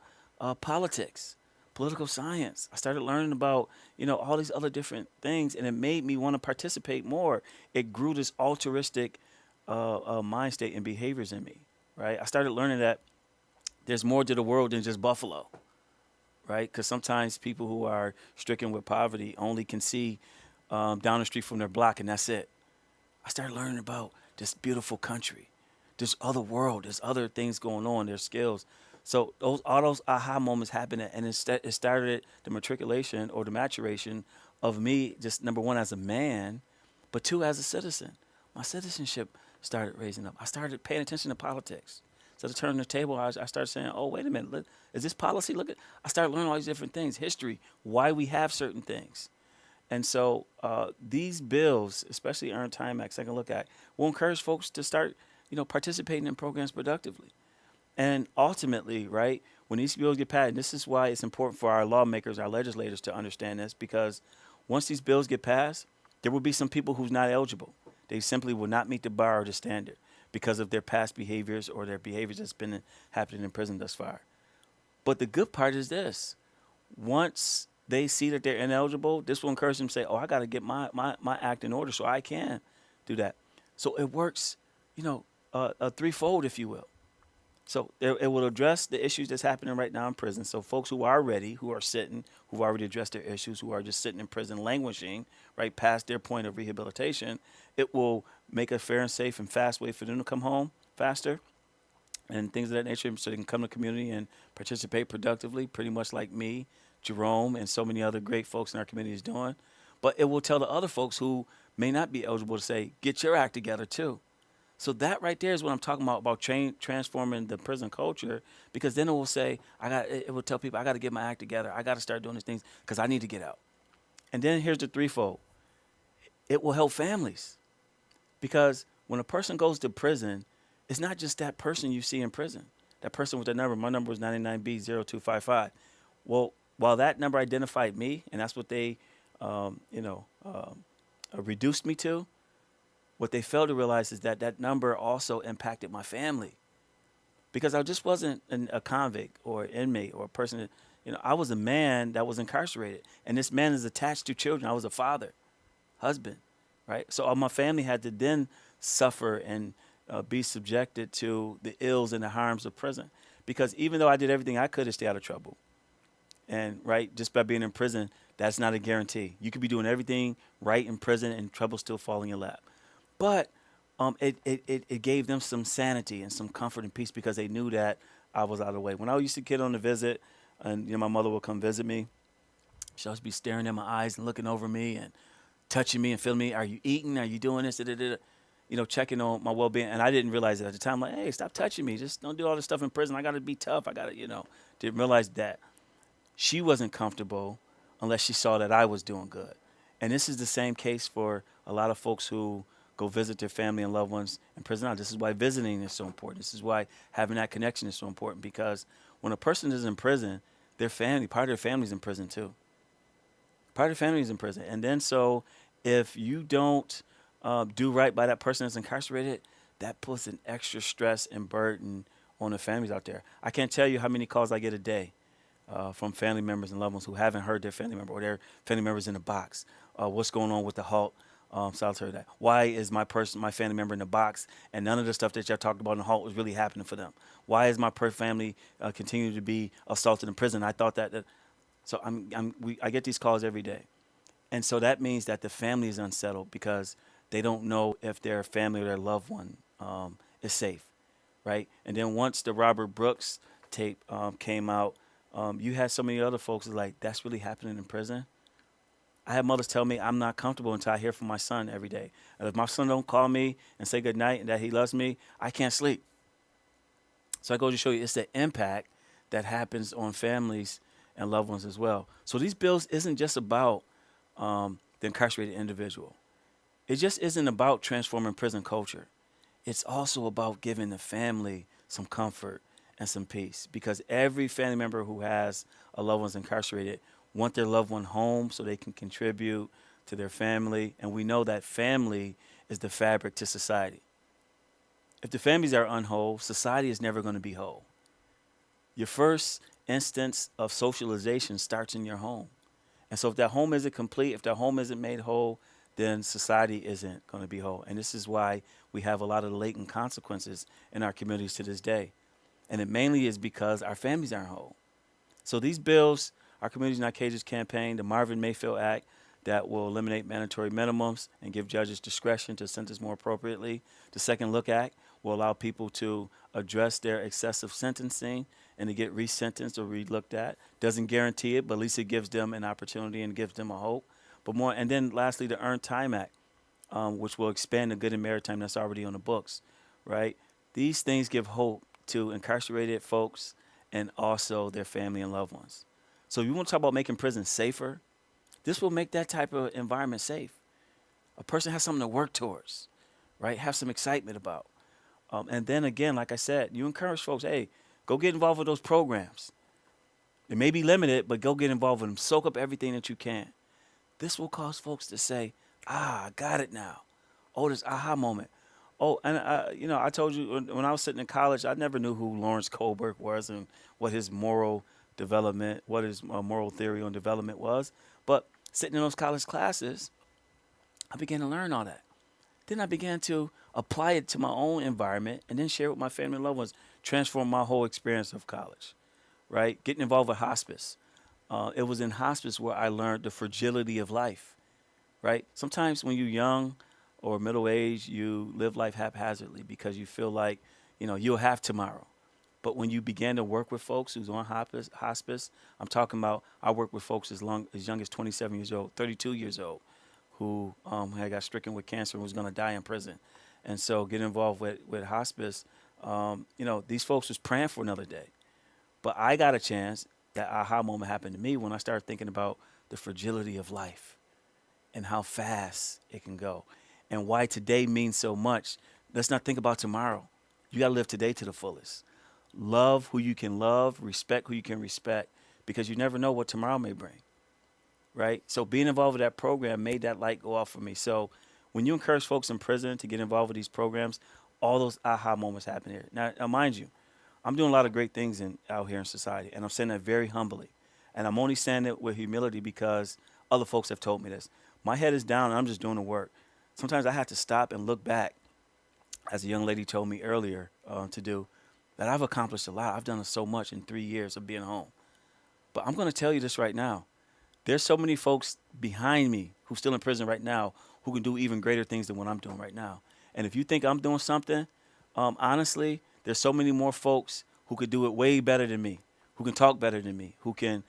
politics, political science. I started learning about, all these other different things, and it made me want to participate more. It grew this altruistic mind state and behaviors in me, right? I started learning that there's more to the world than just Buffalo, right? Because sometimes people who are stricken with poverty only can see down the street from their block, and that's it. I started learning about this beautiful country. There's other world. There's other things going on. There's skills. So all those aha moments happened, and it started the matriculation or the maturation of me, just number one, as a man, but two, as a citizen. My citizenship started raising up. I started paying attention to politics. So to turn the table, I started saying, oh, wait a minute, look, is this policy? I started learning all these different things, history, why we have certain things. And so these bills, especially Earned Time Act, Second Look Act, will encourage folks to start, participating in programs productively. And ultimately, right, when these bills get passed, and this is why it's important for our lawmakers, our legislators to understand this, because once these bills get passed, there will be some people who's not eligible. They simply will not meet the bar or the standard because of their past behaviors or their behaviors that's been happening in prison thus far. But the good part is this. Once they see that they're ineligible, this will encourage them to say, oh, I got to get my act in order so I can do that. So it works, threefold, if you will. So it will address the issues that's happening right now in prison. So folks who are ready, who are sitting, who've already addressed their issues, who are just sitting in prison languishing, right past their point of rehabilitation, it will make a fair and safe and fast way for them to come home faster and things of that nature so they can come to the community and participate productively, pretty much like me, Jerome, and so many other great folks in our community is doing. But it will tell the other folks who may not be eligible to say, get your act together too. So that right there is what I'm talking about transforming the prison culture, because then it will say, it will tell people, I got to get my act together. I got to start doing these things because I need to get out. And then here's the threefold. It will help families, because when a person goes to prison, it's not just that person you see in prison. That person with that number, my number was 99B0255. Well, while that number identified me, and that's what they, reduced me to, what they failed to realize is that that number also impacted my family, because I just wasn't a convict or inmate or a person that, I was a man that was incarcerated, and this man is attached to children. I was a father, husband, right? So all my family had to then suffer and be subjected to the ills and the harms of prison, because even though I did everything I could to stay out of trouble, and right, just by being in prison, that's not a guarantee. You could be doing everything right in prison and trouble still fall in your lap. But it gave them some sanity and some comfort and peace, because they knew that I was out of the way. When I used to get on the visit, and my mother would come visit me, she'd always be staring in my eyes and looking over me and touching me and feeling me. Are you eating? Are you doing this? Checking on my well-being. And I didn't realize it at the time. Like, hey, stop touching me. Just don't do all this stuff in prison. I got to be tough. I got to, didn't realize that she wasn't comfortable unless she saw that I was doing good. And this is the same case for a lot of folks who go visit their family and loved ones in prison. Now, this is why visiting is so important. This is why having that connection is so important, because when a person is in prison, their family, part of their family is in prison too. Part of their family is in prison. And then so if you don't do right by that person that's incarcerated, that puts an extra stress and burden on the families out there. I can't tell you how many calls I get a day from family members and loved ones who haven't heard their family member, or their family members in the box. What's going on with the halt? Solitary that. Why is my family member in the box, and none of the stuff that y'all talked about in the halt was really happening for them? Why is my family continue to be assaulted in prison? I thought that. So I get these calls every day, and so that means that the family is unsettled because they don't know if their family or their loved one is safe, right? And then once the Robert Brooks tape came out, you had so many other folks like, that's really happening in prison. I had mothers tell me I'm not comfortable until I hear from my son every day. And if my son don't call me and say good night and that he loves me, I can't sleep. So I go to show you it's the impact that happens on families and loved ones as well. So these bills isn't just about the incarcerated individual. It just isn't about transforming prison culture. It's also about giving the family some comfort and some peace, because every family member who has a loved one's incarcerated want their loved one home so they can contribute to their family. And we know that family is the fabric to society. If the families are unwhole, society is never going to be whole. Your first instance of socialization starts in your home. And so if that home isn't complete, if that home isn't made whole, then society isn't going to be whole. And this is why we have a lot of latent consequences in our communities to this day. And it mainly is because our families aren't whole. So these bills, our Communities Not Cages campaign, the Marvin Mayfield Act that will eliminate mandatory minimums and give judges discretion to sentence more appropriately. The Second Look Act will allow people to address their excessive sentencing and to get resentenced or re-looked at. Doesn't guarantee it, but at least it gives them an opportunity and gives them a hope. But more, and then lastly, the Earned Time Act, which will expand the good and maritime that's already on the books, right? These things give hope to incarcerated folks and also their family and loved ones. So you want to talk about making prisons safer? This will make that type of environment safe. A person has something to work towards, right? Have some excitement about. And then again, like I said, you encourage folks, hey, go get involved with those programs. It may be limited, but go get involved with them. Soak up everything that you can. This will cause folks to say, I got it now. Oh, this aha moment. Oh, and I told you when I was sitting in college, I never knew who Lawrence Kohlberg was and what his moral development, what his moral theory on development was. But sitting in those college classes, I began to learn all that. Then I began to apply it to my own environment and then share it with my family and loved ones, transform my whole experience of college, right? Getting involved with hospice. It was in hospice where I learned the fragility of life, right? Sometimes when you're young or middle age, you live life haphazardly because you feel like, you'll have tomorrow. But when you begin to work with folks who's on hospice, I'm talking about I work with folks as young as 27 years old, 32 years old, who had got stricken with cancer and was going to die in prison. And so get involved with hospice, these folks was praying for another day. But I got a chance, that aha moment happened to me when I started thinking about the fragility of life and how fast it can go and why today means so much. Let's not think about tomorrow. You got to live today to the fullest. Love who you can love, respect who you can respect, because you never know what tomorrow may bring, right? So being involved with that program made that light go off for me. So when you encourage folks in prison to get involved with these programs, all those aha moments happen here. Now mind you, I'm doing a lot of great things out here in society, and I'm saying that very humbly. And I'm only saying it with humility because other folks have told me this. My head is down, and I'm just doing the work. Sometimes I have to stop and look back, as a young lady told me earlier to do, that I've accomplished a lot. I've done so much in 3 years of being home. But I'm going to tell you this right now. There's so many folks behind me who's still in prison right now who can do even greater things than what I'm doing right now. And if you think I'm doing something, honestly, there's so many more folks who could do it way better than me, who can talk better than me, who can,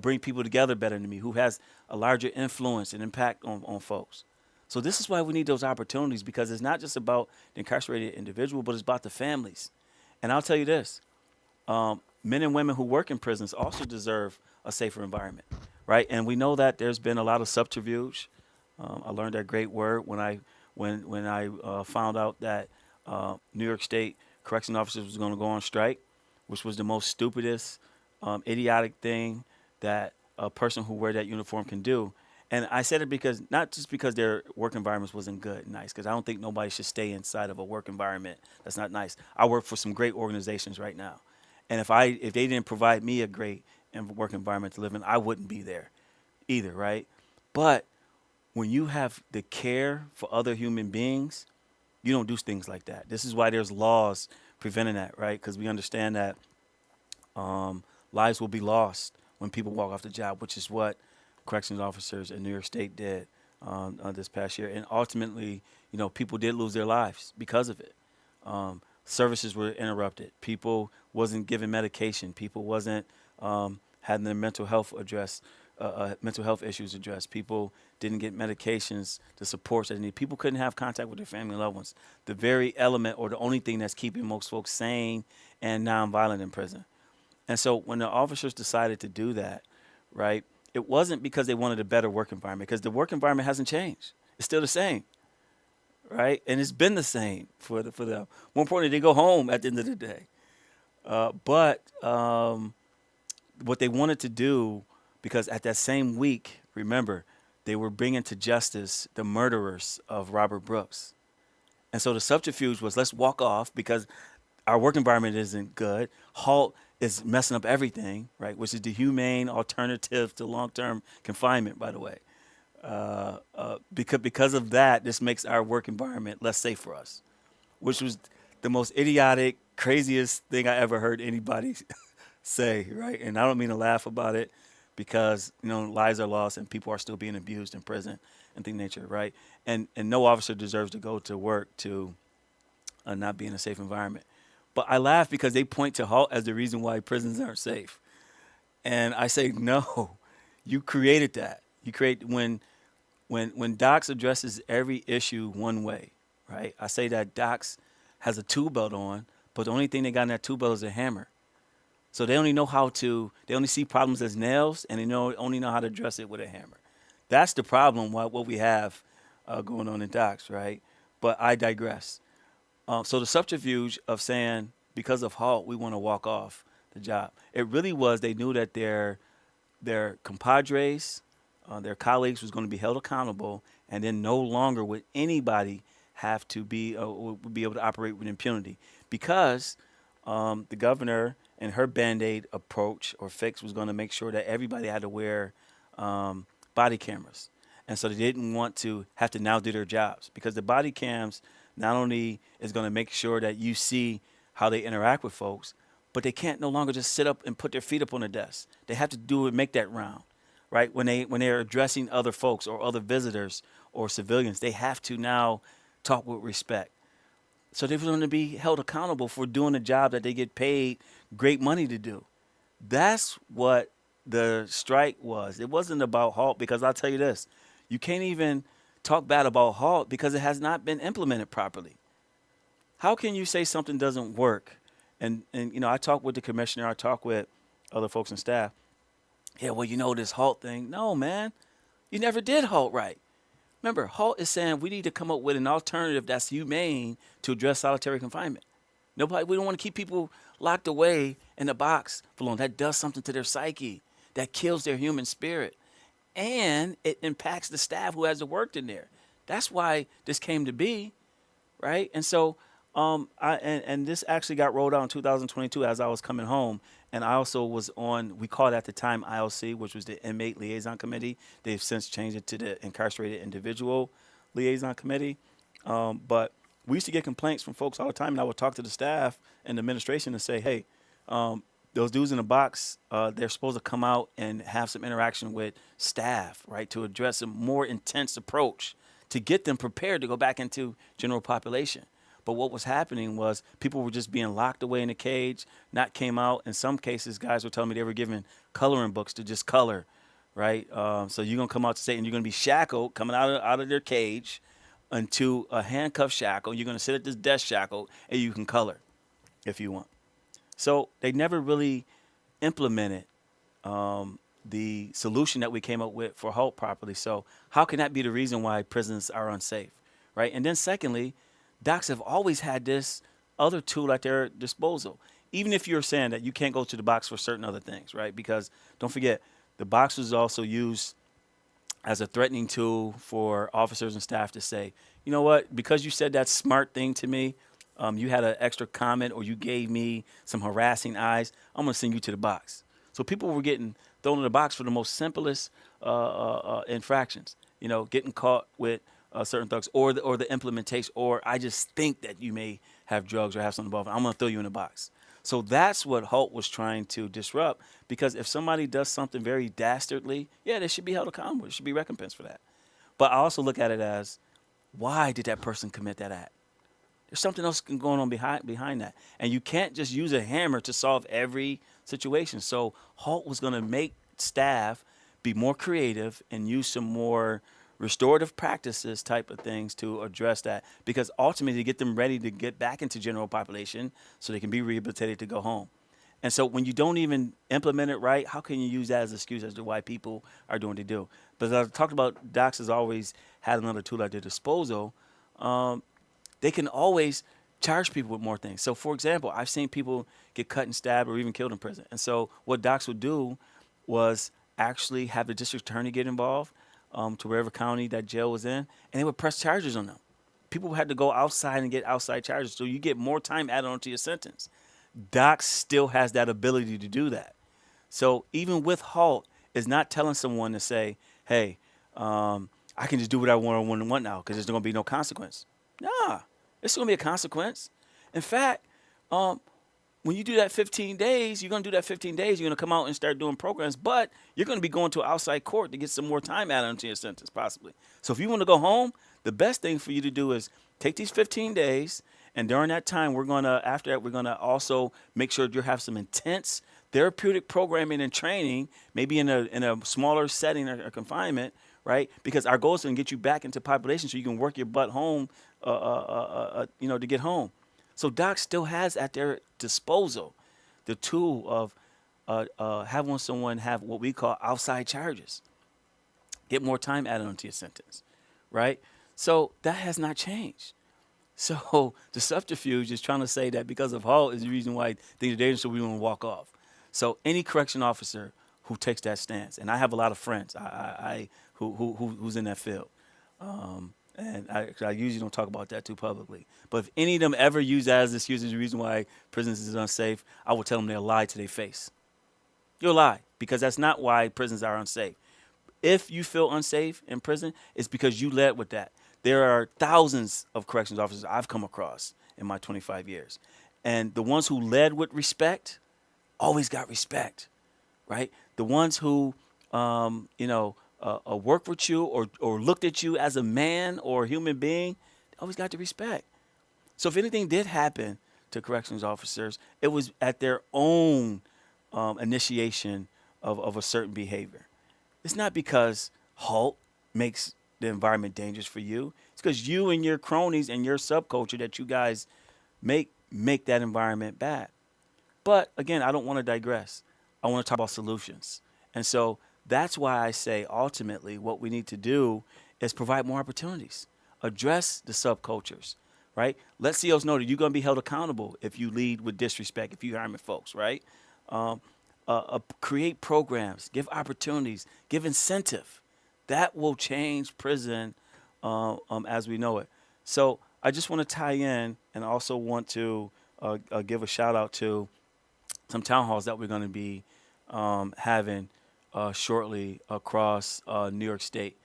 bring people together better than me, who has a larger influence and impact on folks. So this is why we need those opportunities, because it's not just about the incarcerated individual, but it's about the families. And I'll tell you this, men and women who work in prisons also deserve a safer environment, right? And we know that there's been a lot of subterfuge. I learned that great word when I found out that New York State correction officers was going to go on strike, which was the most stupidest, idiotic thing that a person who wear that uniform can do. And I said it because not just because their work environments wasn't good, nice, because I don't think nobody should stay inside of a work environment that's not nice. I work for some great organizations right now, and if they didn't provide me a great work environment to live in, I wouldn't be there either, right? But when you have the care for other human beings, you don't do things like that. This is why there's laws preventing that, right? Because we understand that lives will be lost when people walk off the job, which is what corrections officers in New York State did this past year. And ultimately, people did lose their lives because of it. Services were interrupted. People wasn't given medication. People wasn't having their mental health issues addressed. People didn't get medications, the supports that they need. People couldn't have contact with their family and loved ones. The very element or the only thing that's keeping most folks sane and nonviolent in prison. And so when the officers decided to do that, right, it wasn't because they wanted a better work environment, because the work environment hasn't changed. It's still the same, right? And it's been the same for them. More importantly, they go home at the end of the day. But what they wanted to do, because at that same week, remember, they were bringing to justice the murderers of Robert Brooks. And so the subterfuge was, let's walk off because our work environment isn't good. HALT is messing up everything, right? Which is the humane alternative to long-term confinement, by the way. Because of that, this makes our work environment less safe for us, which was the most idiotic, craziest thing I ever heard anybody say, right? And I don't mean to laugh about it because, lives are lost and people are still being abused in prison and things of nature, right? And no officer deserves to go to work to not be in a safe environment. But I laugh because they point to HALT as the reason why prisons aren't safe. And I say, no, you created that. You create when DOCS addresses every issue one way, right? I say that DOCS has a tool belt on, but the only thing they got in that tool belt is a hammer. So they only see problems as nails, and they only know how to address it with a hammer. That's the problem, what we have going on in DOCS, right? But I digress. So the subterfuge of saying, because of HALT, we want to walk off the job. It really was, they knew that their compadres, their colleagues was going to be held accountable, and then no longer would anybody have to be able to operate with impunity. Because the governor and her Band-Aid approach or fix was going to make sure that everybody had to wear body cameras. And so they didn't want to have to now do their jobs because the body cams not only is going to make sure that you see how they interact with folks, but they can't no longer just sit up and put their feet up on the desk. They have to do it, make that round, right? When they're addressing other folks or other visitors or civilians, they have to now talk with respect. So they're going to be held accountable for doing a job that they get paid great money to do. That's what the strike was. It wasn't about HALT because I'll tell you this, you can't even talk bad about HALT because it has not been implemented properly. How can you say something doesn't work? And I talk with the commissioner, I talk with other folks and staff. Yeah, well, this HALT thing. No, man, you never did HALT right. Remember, HALT is saying we need to come up with an alternative that's humane to address solitary confinement. We don't want to keep people locked away in a box for long. That does something to their psyche. That kills their human spirit. And it impacts the staff who has worked in there. That's why this came to be, right? And so, and this actually got rolled out in 2022 as I was coming home. And I also was on, we called it at the time ILC, which was the Inmate Liaison Committee. They've since changed it to the Incarcerated Individual Liaison Committee. But we used to get complaints from folks all the time, and I would talk to the staff and the administration and say, hey, those dudes in the box, they're supposed to come out and have some interaction with staff, right, to address a more intense approach to get them prepared to go back into general population. But what was happening was people were just being locked away in a cage, not came out. In some cases, guys were telling me they were given coloring books to just color, right? So you're going to come out to state and you're going to be shackled, coming out of their cage into a handcuff shackle. You're going to sit at this desk shackled, and you can color if you want. So they never really implemented the solution that we came up with for HALT properly. So how can that be the reason why prisons are unsafe, right? And then secondly, docs have always had this other tool at their disposal. Even if you're saying that you can't go to the box for certain other things, right? Because don't forget, the box was also used as a threatening tool for officers and staff to say, you know what, because you said that smart thing to me, you had an extra comment or you gave me some harassing eyes, I'm going to send you to the box. So people were getting thrown in the box for the most simplest infractions, getting caught with certain thugs or the implementation, or I just think that you may have drugs or have something involved. I'm going to throw you in a box. So that's what HALT was trying to disrupt, because if somebody does something very dastardly, yeah, they should be held accountable. There should be recompense for that. But I also look at it as, why did that person commit that act? There's something else going on behind that. And you can't just use a hammer to solve every situation. So HALT was going to make staff be more creative and use some more restorative practices type of things to address that, because ultimately to get them ready to get back into general population so they can be rehabilitated to go home. And so when you don't even implement it right, how can you use that as an excuse as to why people are doing what they do? But as I talked about, docs has always had another tool at their disposal. They can always charge people with more things. So for example, I've seen people get cut and stabbed or even killed in prison. And so what docs would do was actually have the district attorney get involved, to wherever county that jail was in, and they would press charges on them. People had to go outside and get outside charges, so you get more time added onto your sentence. Docs still has that ability to do that. So even with HALT, it's not telling someone to say, hey, I can just do what I want now because there's going to be no consequence. Nah, there's going to be a consequence. In fact, when you do that 15 days, you're going to do that 15 days. You're going to come out and start doing programs, but you're going to be going to an outside court to get some more time added onto your sentence, possibly. So if you want to go home, the best thing for you to do is take these 15 days, and during that time, after that, we're going to also make sure you have some intense therapeutic programming and training, maybe in a smaller setting or confinement, right? Because our goal is to get you back into population so you can work your butt home, to get home. So docs still has at their disposal the tool of having someone have what we call outside charges. Get more time added onto your sentence, right? So that has not changed. So the subterfuge is trying to say that because of HALT is the reason why things are dangerous, so we want to walk off. So any correction officer who takes that stance, and I have a lot of friends who's in that field, And I usually don't talk about that too publicly. But if any of them ever use that as excuse as the reason why prisons is unsafe, I will tell them they'll lie to their face. You'll lie, because that's not why prisons are unsafe. If you feel unsafe in prison, it's because you led with that. There are thousands of corrections officers I've come across in my 25 years. And the ones who led with respect always got respect, right? The ones who, worked with you or looked at you as a man or a human being, always got the respect. So if anything did happen to corrections officers, it was at their own initiation of a certain behavior. It's not because halt makes the environment dangerous for you. It's because you and your cronies and your subculture that you guys make that environment bad. But again, I don't want to digress. I want to talk about solutions. And so that's why I say ultimately what we need to do is provide more opportunities, address the subcultures, right? Let COs know that you're going to be held accountable if you lead with disrespect, if you harm folks, right? Create programs, give opportunities, give incentive. That will change prison as we know it. So I just want to tie in and also want to give a shout out to some town halls that we're going to be having shortly across New York State.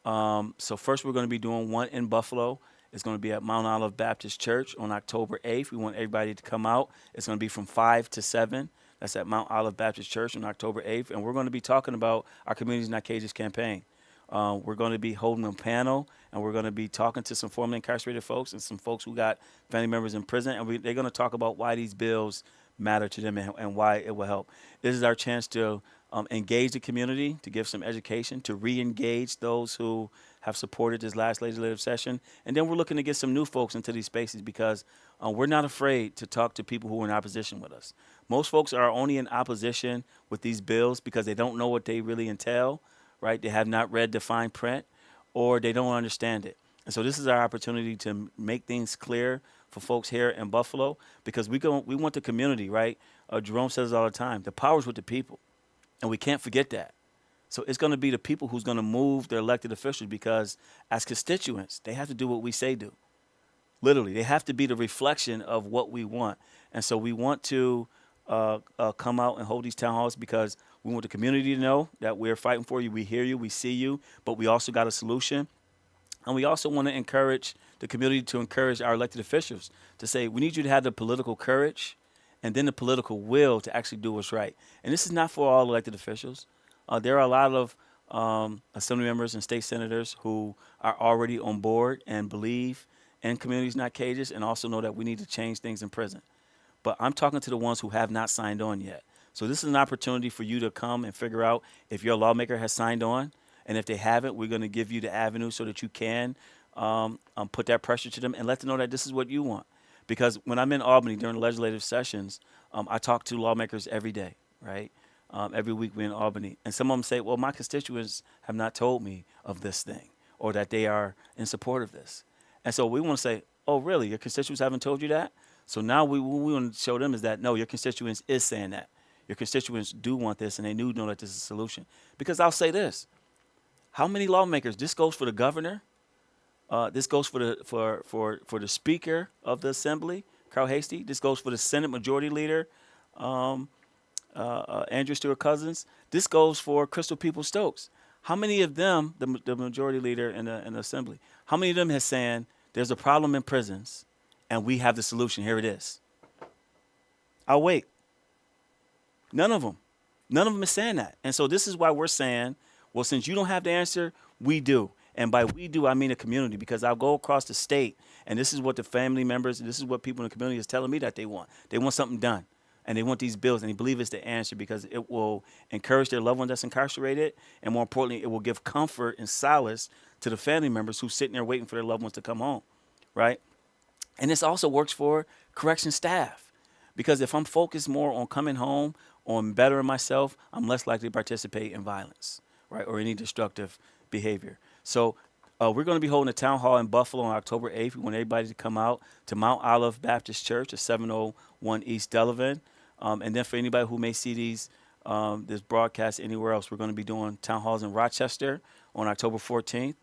So first we're going to be doing one in Buffalo. It's going to be at Mount Olive Baptist Church on October 8th. We want everybody to come out. It's going to be from 5 to 7. That's at Mount Olive Baptist Church on October 8th. And we're going to be talking about our Communities Not Cages campaign. We're going to be holding a panel, and we're going to be talking to some formerly incarcerated folks and some folks who got family members in prison. And they're going to talk about why these bills matter to them and why it will help. This is our chance to engage the community, to give some education, to re-engage those who have supported this last legislative session. And then we're looking to get some new folks into these spaces because we're not afraid to talk to people who are in opposition with us. Most folks are only in opposition with these bills because they don't know what they really entail, right? They have not read the fine print or they don't understand it. And so this is our opportunity to make things clear for folks here in Buffalo because we want the community, right? Jerome says it all the time. The power's with the people, and we can't forget that. So it's going to be the people who's going to move their elected officials because as constituents, they have to do what we say do. Literally, they have to be the reflection of what we want. And so we want to come out and hold these town halls because we want the community to know that we're fighting for you. We hear you, we see you, but we also got a solution. And we also want to encourage the community to encourage our elected officials to say, we need you to have the political courage and then the political will to actually do what's right. And this is not for all elected officials. There are a lot of assembly members and state senators who are already on board and believe in Communities Not Cages and also know that we need to change things in prison. But I'm talking to the ones who have not signed on yet. So this is an opportunity for you to come and figure out if your lawmaker has signed on. And if they haven't, we're going to give you the avenue so that you can put that pressure to them and let them know that this is what you want. Because when I'm in Albany during the legislative sessions, I talk to lawmakers every day, right? Every week we're in Albany. And some of them say, well, my constituents have not told me of this thing or that they are in support of this. And so we want to say, oh, really? Your constituents haven't told you that? So now what we want to show them is that, no, your constituents is saying that. Your constituents do want this, and they do know that this is a solution. Because I'll say this. How many lawmakers? This goes for the governor. This goes for the Speaker of the Assembly, Carl Hastie. This goes for the Senate Majority Leader, Andrew Stewart Cousins. This goes for Crystal Peoples Stokes. How many of them, the Majority Leader in the Assembly, how many of them has saying there's a problem in prisons, and we have the solution? Here it is. I'll wait. None of them. None of them is saying that. And so this is why we're saying, well, since you don't have the answer, we do. And by we do, I mean the community, because I'll go across the state, and this is what the family members, and this is what people in the community is telling me that they want. They want something done, and they want these bills, and they believe it's the answer because it will encourage their loved one that's incarcerated, and more importantly, it will give comfort and solace to the family members who's sitting there waiting for their loved ones to come home, right? And this also works for correction staff, because if I'm focused more on coming home, on bettering myself, I'm less likely to participate in violence, right, or any destructive behavior. So we're going to be holding a town hall in Buffalo on October 8th. We want everybody to come out to Mount Olive Baptist Church at 701 East Delavan. And then for anybody who may see this broadcast anywhere else, we're going to be doing town halls in Rochester on October 14th.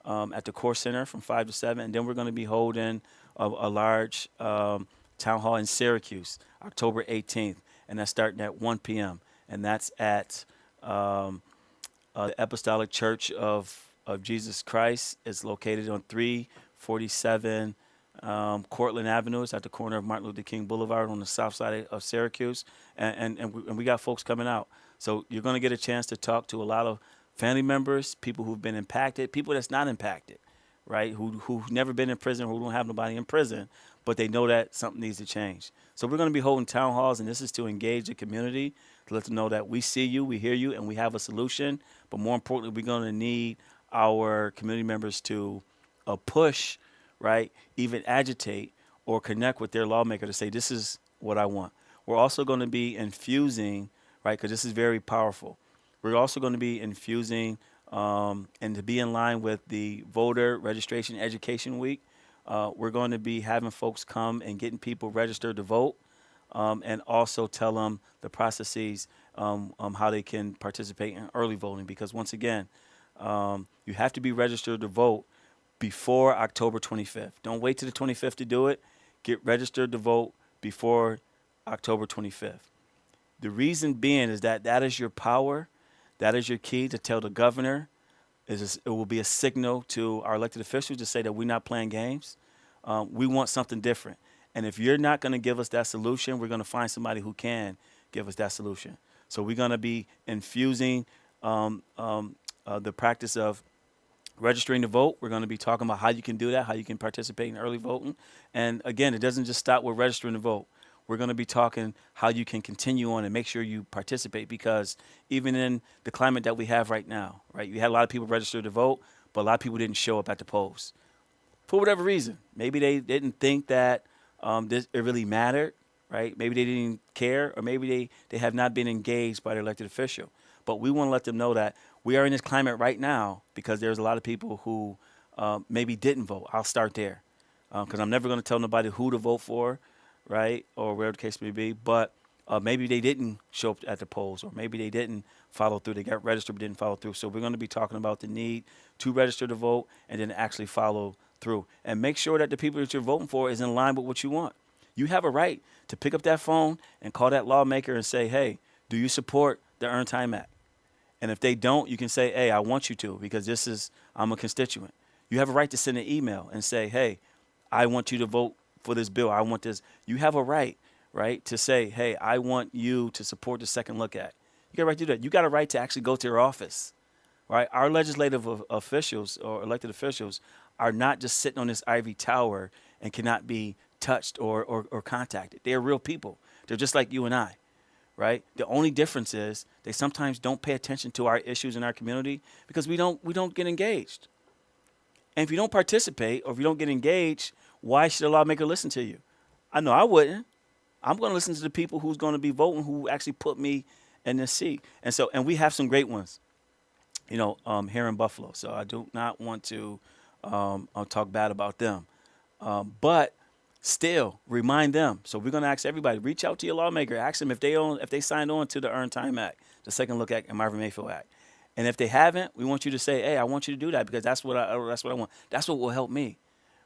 at the Core Center from 5 to 7. And then we're going to be holding a large town hall in Syracuse, October 18th. And that's starting at 1 p.m. And that's at the Apostolic Church of Jesus Christ. It's located on 347 Cortland Avenue. It's at the corner of Martin Luther King Boulevard on the south side of Syracuse. And we got folks coming out. So you're going to get a chance to talk to a lot of family members, people who've been impacted, people that's not impacted, right, who've never been in prison, who don't have nobody in prison, but they know that something needs to change. So we're going to be holding town halls, and this is to engage the community, to let them know that we see you, we hear you, and we have a solution. But more importantly, we're going to need our community members to push, right, even agitate or connect with their lawmaker to say, this is what I want. We're also going to be infusing, right, because this is very powerful. We're also going to be infusing, and to be in line with the Voter Registration Education Week, we're going to be having folks come and getting people registered to vote, and also tell them the processes, how they can participate in early voting. Because once again, you have to be registered to vote before October 25th. Don't wait till the 25th to do it. Get registered to vote before October 25th. The reason being is that is your power. That is your key to tell the governor. It will be a signal to our elected officials to say that we're not playing games. We want something different. And if you're not going to give us that solution, we're going to find somebody who can give us that solution. So we're going to be infusing the practice of registering to vote. We're going to be talking about how you can do that, how you can participate in early voting. And again, it doesn't just stop with registering to vote. We're going to be talking how you can continue on and make sure you participate, because even in the climate that we have right now, right, you had a lot of people registered to vote, but a lot of people didn't show up at the polls for whatever reason. Maybe they didn't think that it really mattered, right? Maybe they didn't care, or maybe they have not been engaged by their elected official. But we want to let them know that we are in this climate right now because there's a lot of people who maybe didn't vote. I'll start there, because I'm never going to tell nobody who to vote for, right, or whatever the case may be. But maybe they didn't show up at the polls, or maybe they didn't follow through. They got registered but didn't follow through. So we're going to be talking about the need to register to vote and then actually follow through. And make sure that the people that you're voting for is in line with what you want. You have a right to pick up that phone and call that lawmaker and say, hey, do you support the Earned Time Act? And if they don't, you can say, hey, I want you to, because I'm a constituent. You have a right to send an email and say, hey, I want you to vote for this bill. I want this. You have a right, to say, hey, I want you to support the Second Look Act. You got a right to do that. You got a right to actually go to your office, right? Our legislative officials or elected officials are not just sitting on this ivory tower and cannot be touched or contacted. They are real people. They're just like you and I, right? The only difference is they sometimes don't pay attention to our issues in our community because we don't get engaged. And if you don't participate or if you don't get engaged, why should a lawmaker listen to you? I know I wouldn't. I'm going to listen to the people who's going to be voting, who actually put me in this seat. And we have some great ones, here in Buffalo. So I do not want to talk bad about them. But still, remind them. So we're going to ask everybody, reach out to your lawmaker, ask them if they signed on to the Earned Time Act, the Second Look Act, and Marvin Mayfield Act. And if they haven't, we want you to say, hey, I want you to do that because that's what I want. That's what will help me,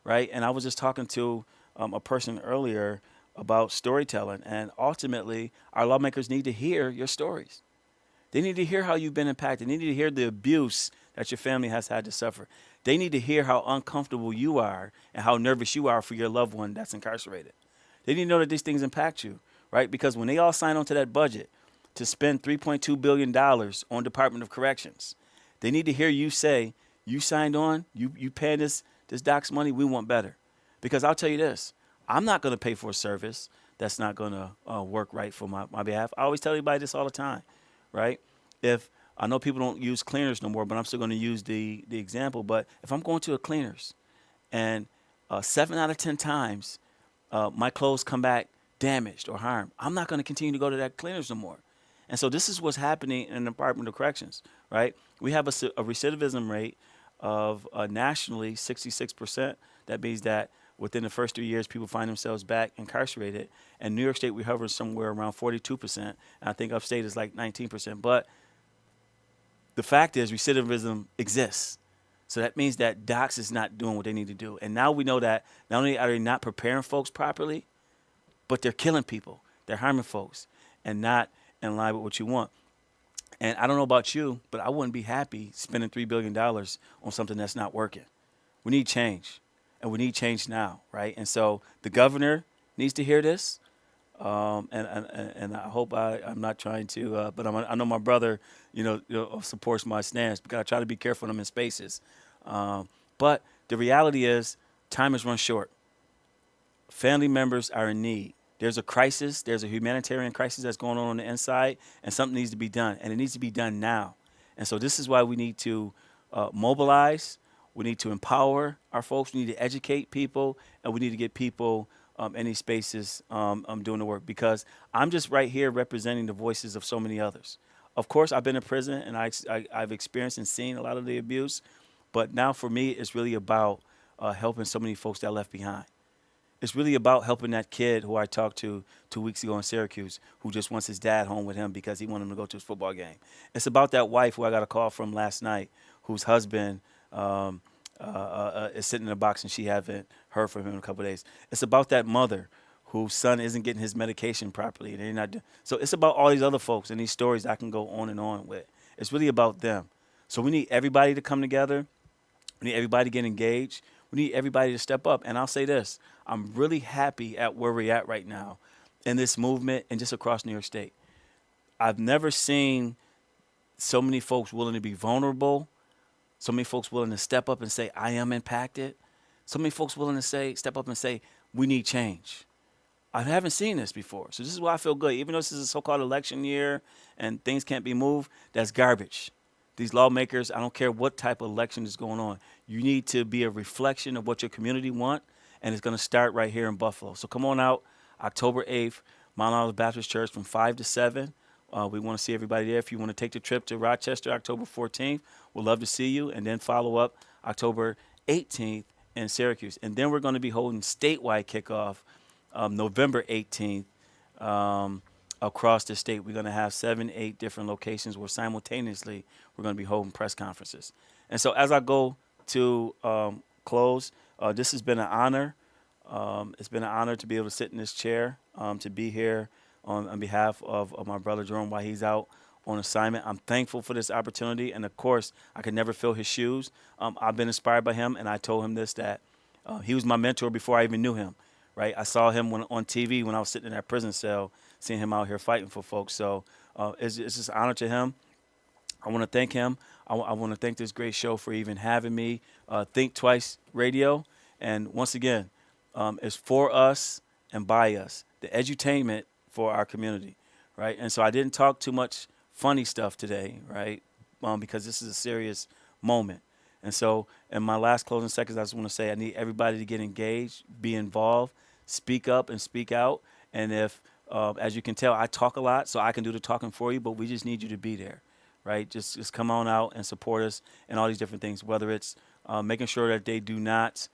right? And I was just talking to a person earlier about storytelling, and ultimately, our lawmakers need to hear your stories. They need to hear how you've been impacted. They need to hear the abuse that your family has had to suffer. They need to hear how uncomfortable you are and how nervous you are for your loved one that's incarcerated. They need to know that these things impact you, right? Because when they all sign on to that budget to spend $3.2 billion on Department of Corrections, they need to hear you say, you signed on, you paying this doc's money, we want better. Because I'll tell you this, I'm not going to pay for a service that's not going to work right for my behalf. I always tell everybody this all the time, right? If I know people don't use cleaners no more, but I'm still going to use the example. But if I'm going to a cleaners and 7 out of 10 times my clothes come back damaged or harmed, I'm not going to continue to go to that cleaners no more. And so this is what's happening in the Department of Corrections, right? We have a recidivism rate of nationally 66%. That means that within the first 3 years, people find themselves back incarcerated. And New York State, we hover somewhere around 42%. And I think upstate is like 19%. But the fact is recidivism exists. So that means that docs is not doing what they need to do. And now we know that not only are they not preparing folks properly, but they're killing people. They're harming folks and not in line with what you want. And I don't know about you, but I wouldn't be happy spending $3 billion on something that's not working. We need change, and we need change now, right? And so the governor needs to hear this. And I hope I'm not trying to, but I know my brother, supports my stance because I try to be careful when I'm in spaces. But the reality is time is run short. Family members are in need. There's a crisis. There's a humanitarian crisis that's going on the inside, and something needs to be done, and it needs to be done now. And so this is why we need to mobilize. We need to empower our folks. We need to educate people, and we need to get people in these spaces doing the work, because I'm just right here representing the voices of so many others. Of course, I've been in prison, and I've experienced and seen a lot of the abuse, but now for me, it's really about helping so many folks that are left behind. It's really about helping that kid who I talked to 2 weeks ago in Syracuse, who just wants his dad home with him because he wanted him to go to his football game. It's about that wife who I got a call from last night, whose husband is sitting in a box and she haven't heard from him in a couple of days. It's about that mother whose son isn't getting his medication properly. They're not. So it's about all these other folks and these stories I can go on and on with. It's really about them. So we need everybody to come together. We need everybody to get engaged. We need everybody to step up. And I'll say this, I'm really happy at where we're at right now in this movement and just across New York State. I've never seen so many folks willing to be vulnerable, so many folks willing to step up and say, I am impacted. So many folks willing to step up and say, we need change. I haven't seen this before. So this is why I feel good. Even though this is a so-called election year and things can't be moved, that's garbage. These lawmakers, I don't care what type of election is going on. You need to be a reflection of what your community want, and it's going to start right here in Buffalo. So come on out, October 8th, Mount Olive Baptist Church from 5 to 7. We want to see everybody there. If you want to take the trip to Rochester, October 14th, we'd love to see you. And then follow up October 18th in Syracuse. And then we're going to be holding statewide kickoff November 18th across the state. We're going to have 7, 8 different locations where simultaneously we're going to be holding press conferences. And so as I go to close, this has been an honor. It's been an honor to be able to sit in this chair, to be here on behalf of my brother Jerome while he's out on assignment. I'm thankful for this opportunity, and of course, I could never fill his shoes. I've been inspired by him, and I told him this, that he was my mentor before I even knew him, right? I saw him on TV when I was sitting in that prison cell, seeing him out here fighting for folks. So it's just an honor to him. I want to thank him. I want to thank this great show for even having me. Think Twice Radio, and once again, it's for us and by us, the edutainment for our community, right? And so I didn't talk too much funny stuff today, right? Because this is a serious moment. And so in my last closing seconds, I just want to say I need everybody to get engaged, be involved, speak up and speak out. And if, as you can tell, I talk a lot, so I can do the talking for you, but we just need you to be there, right? Just come on out and support us and all these different things, whether it's making sure that they do not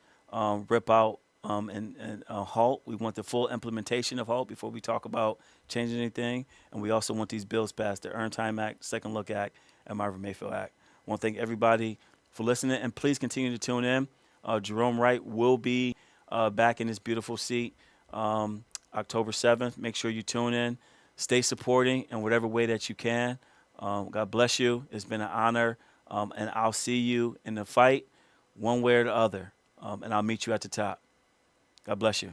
rip out and HALT. We want the full implementation of HALT before we talk about changing anything. And we also want these bills passed, the Earn Time Act, Second Look Act, and Marvin Mayfield Act. I want to thank everybody for listening, and please continue to tune in. Jerome Wright will be back in his beautiful seat October 7th. Make sure you tune in. Stay supporting in whatever way that you can. God bless you. It's been an honor, and I'll see you in the fight one way or the other, and I'll meet you at the top. God bless you.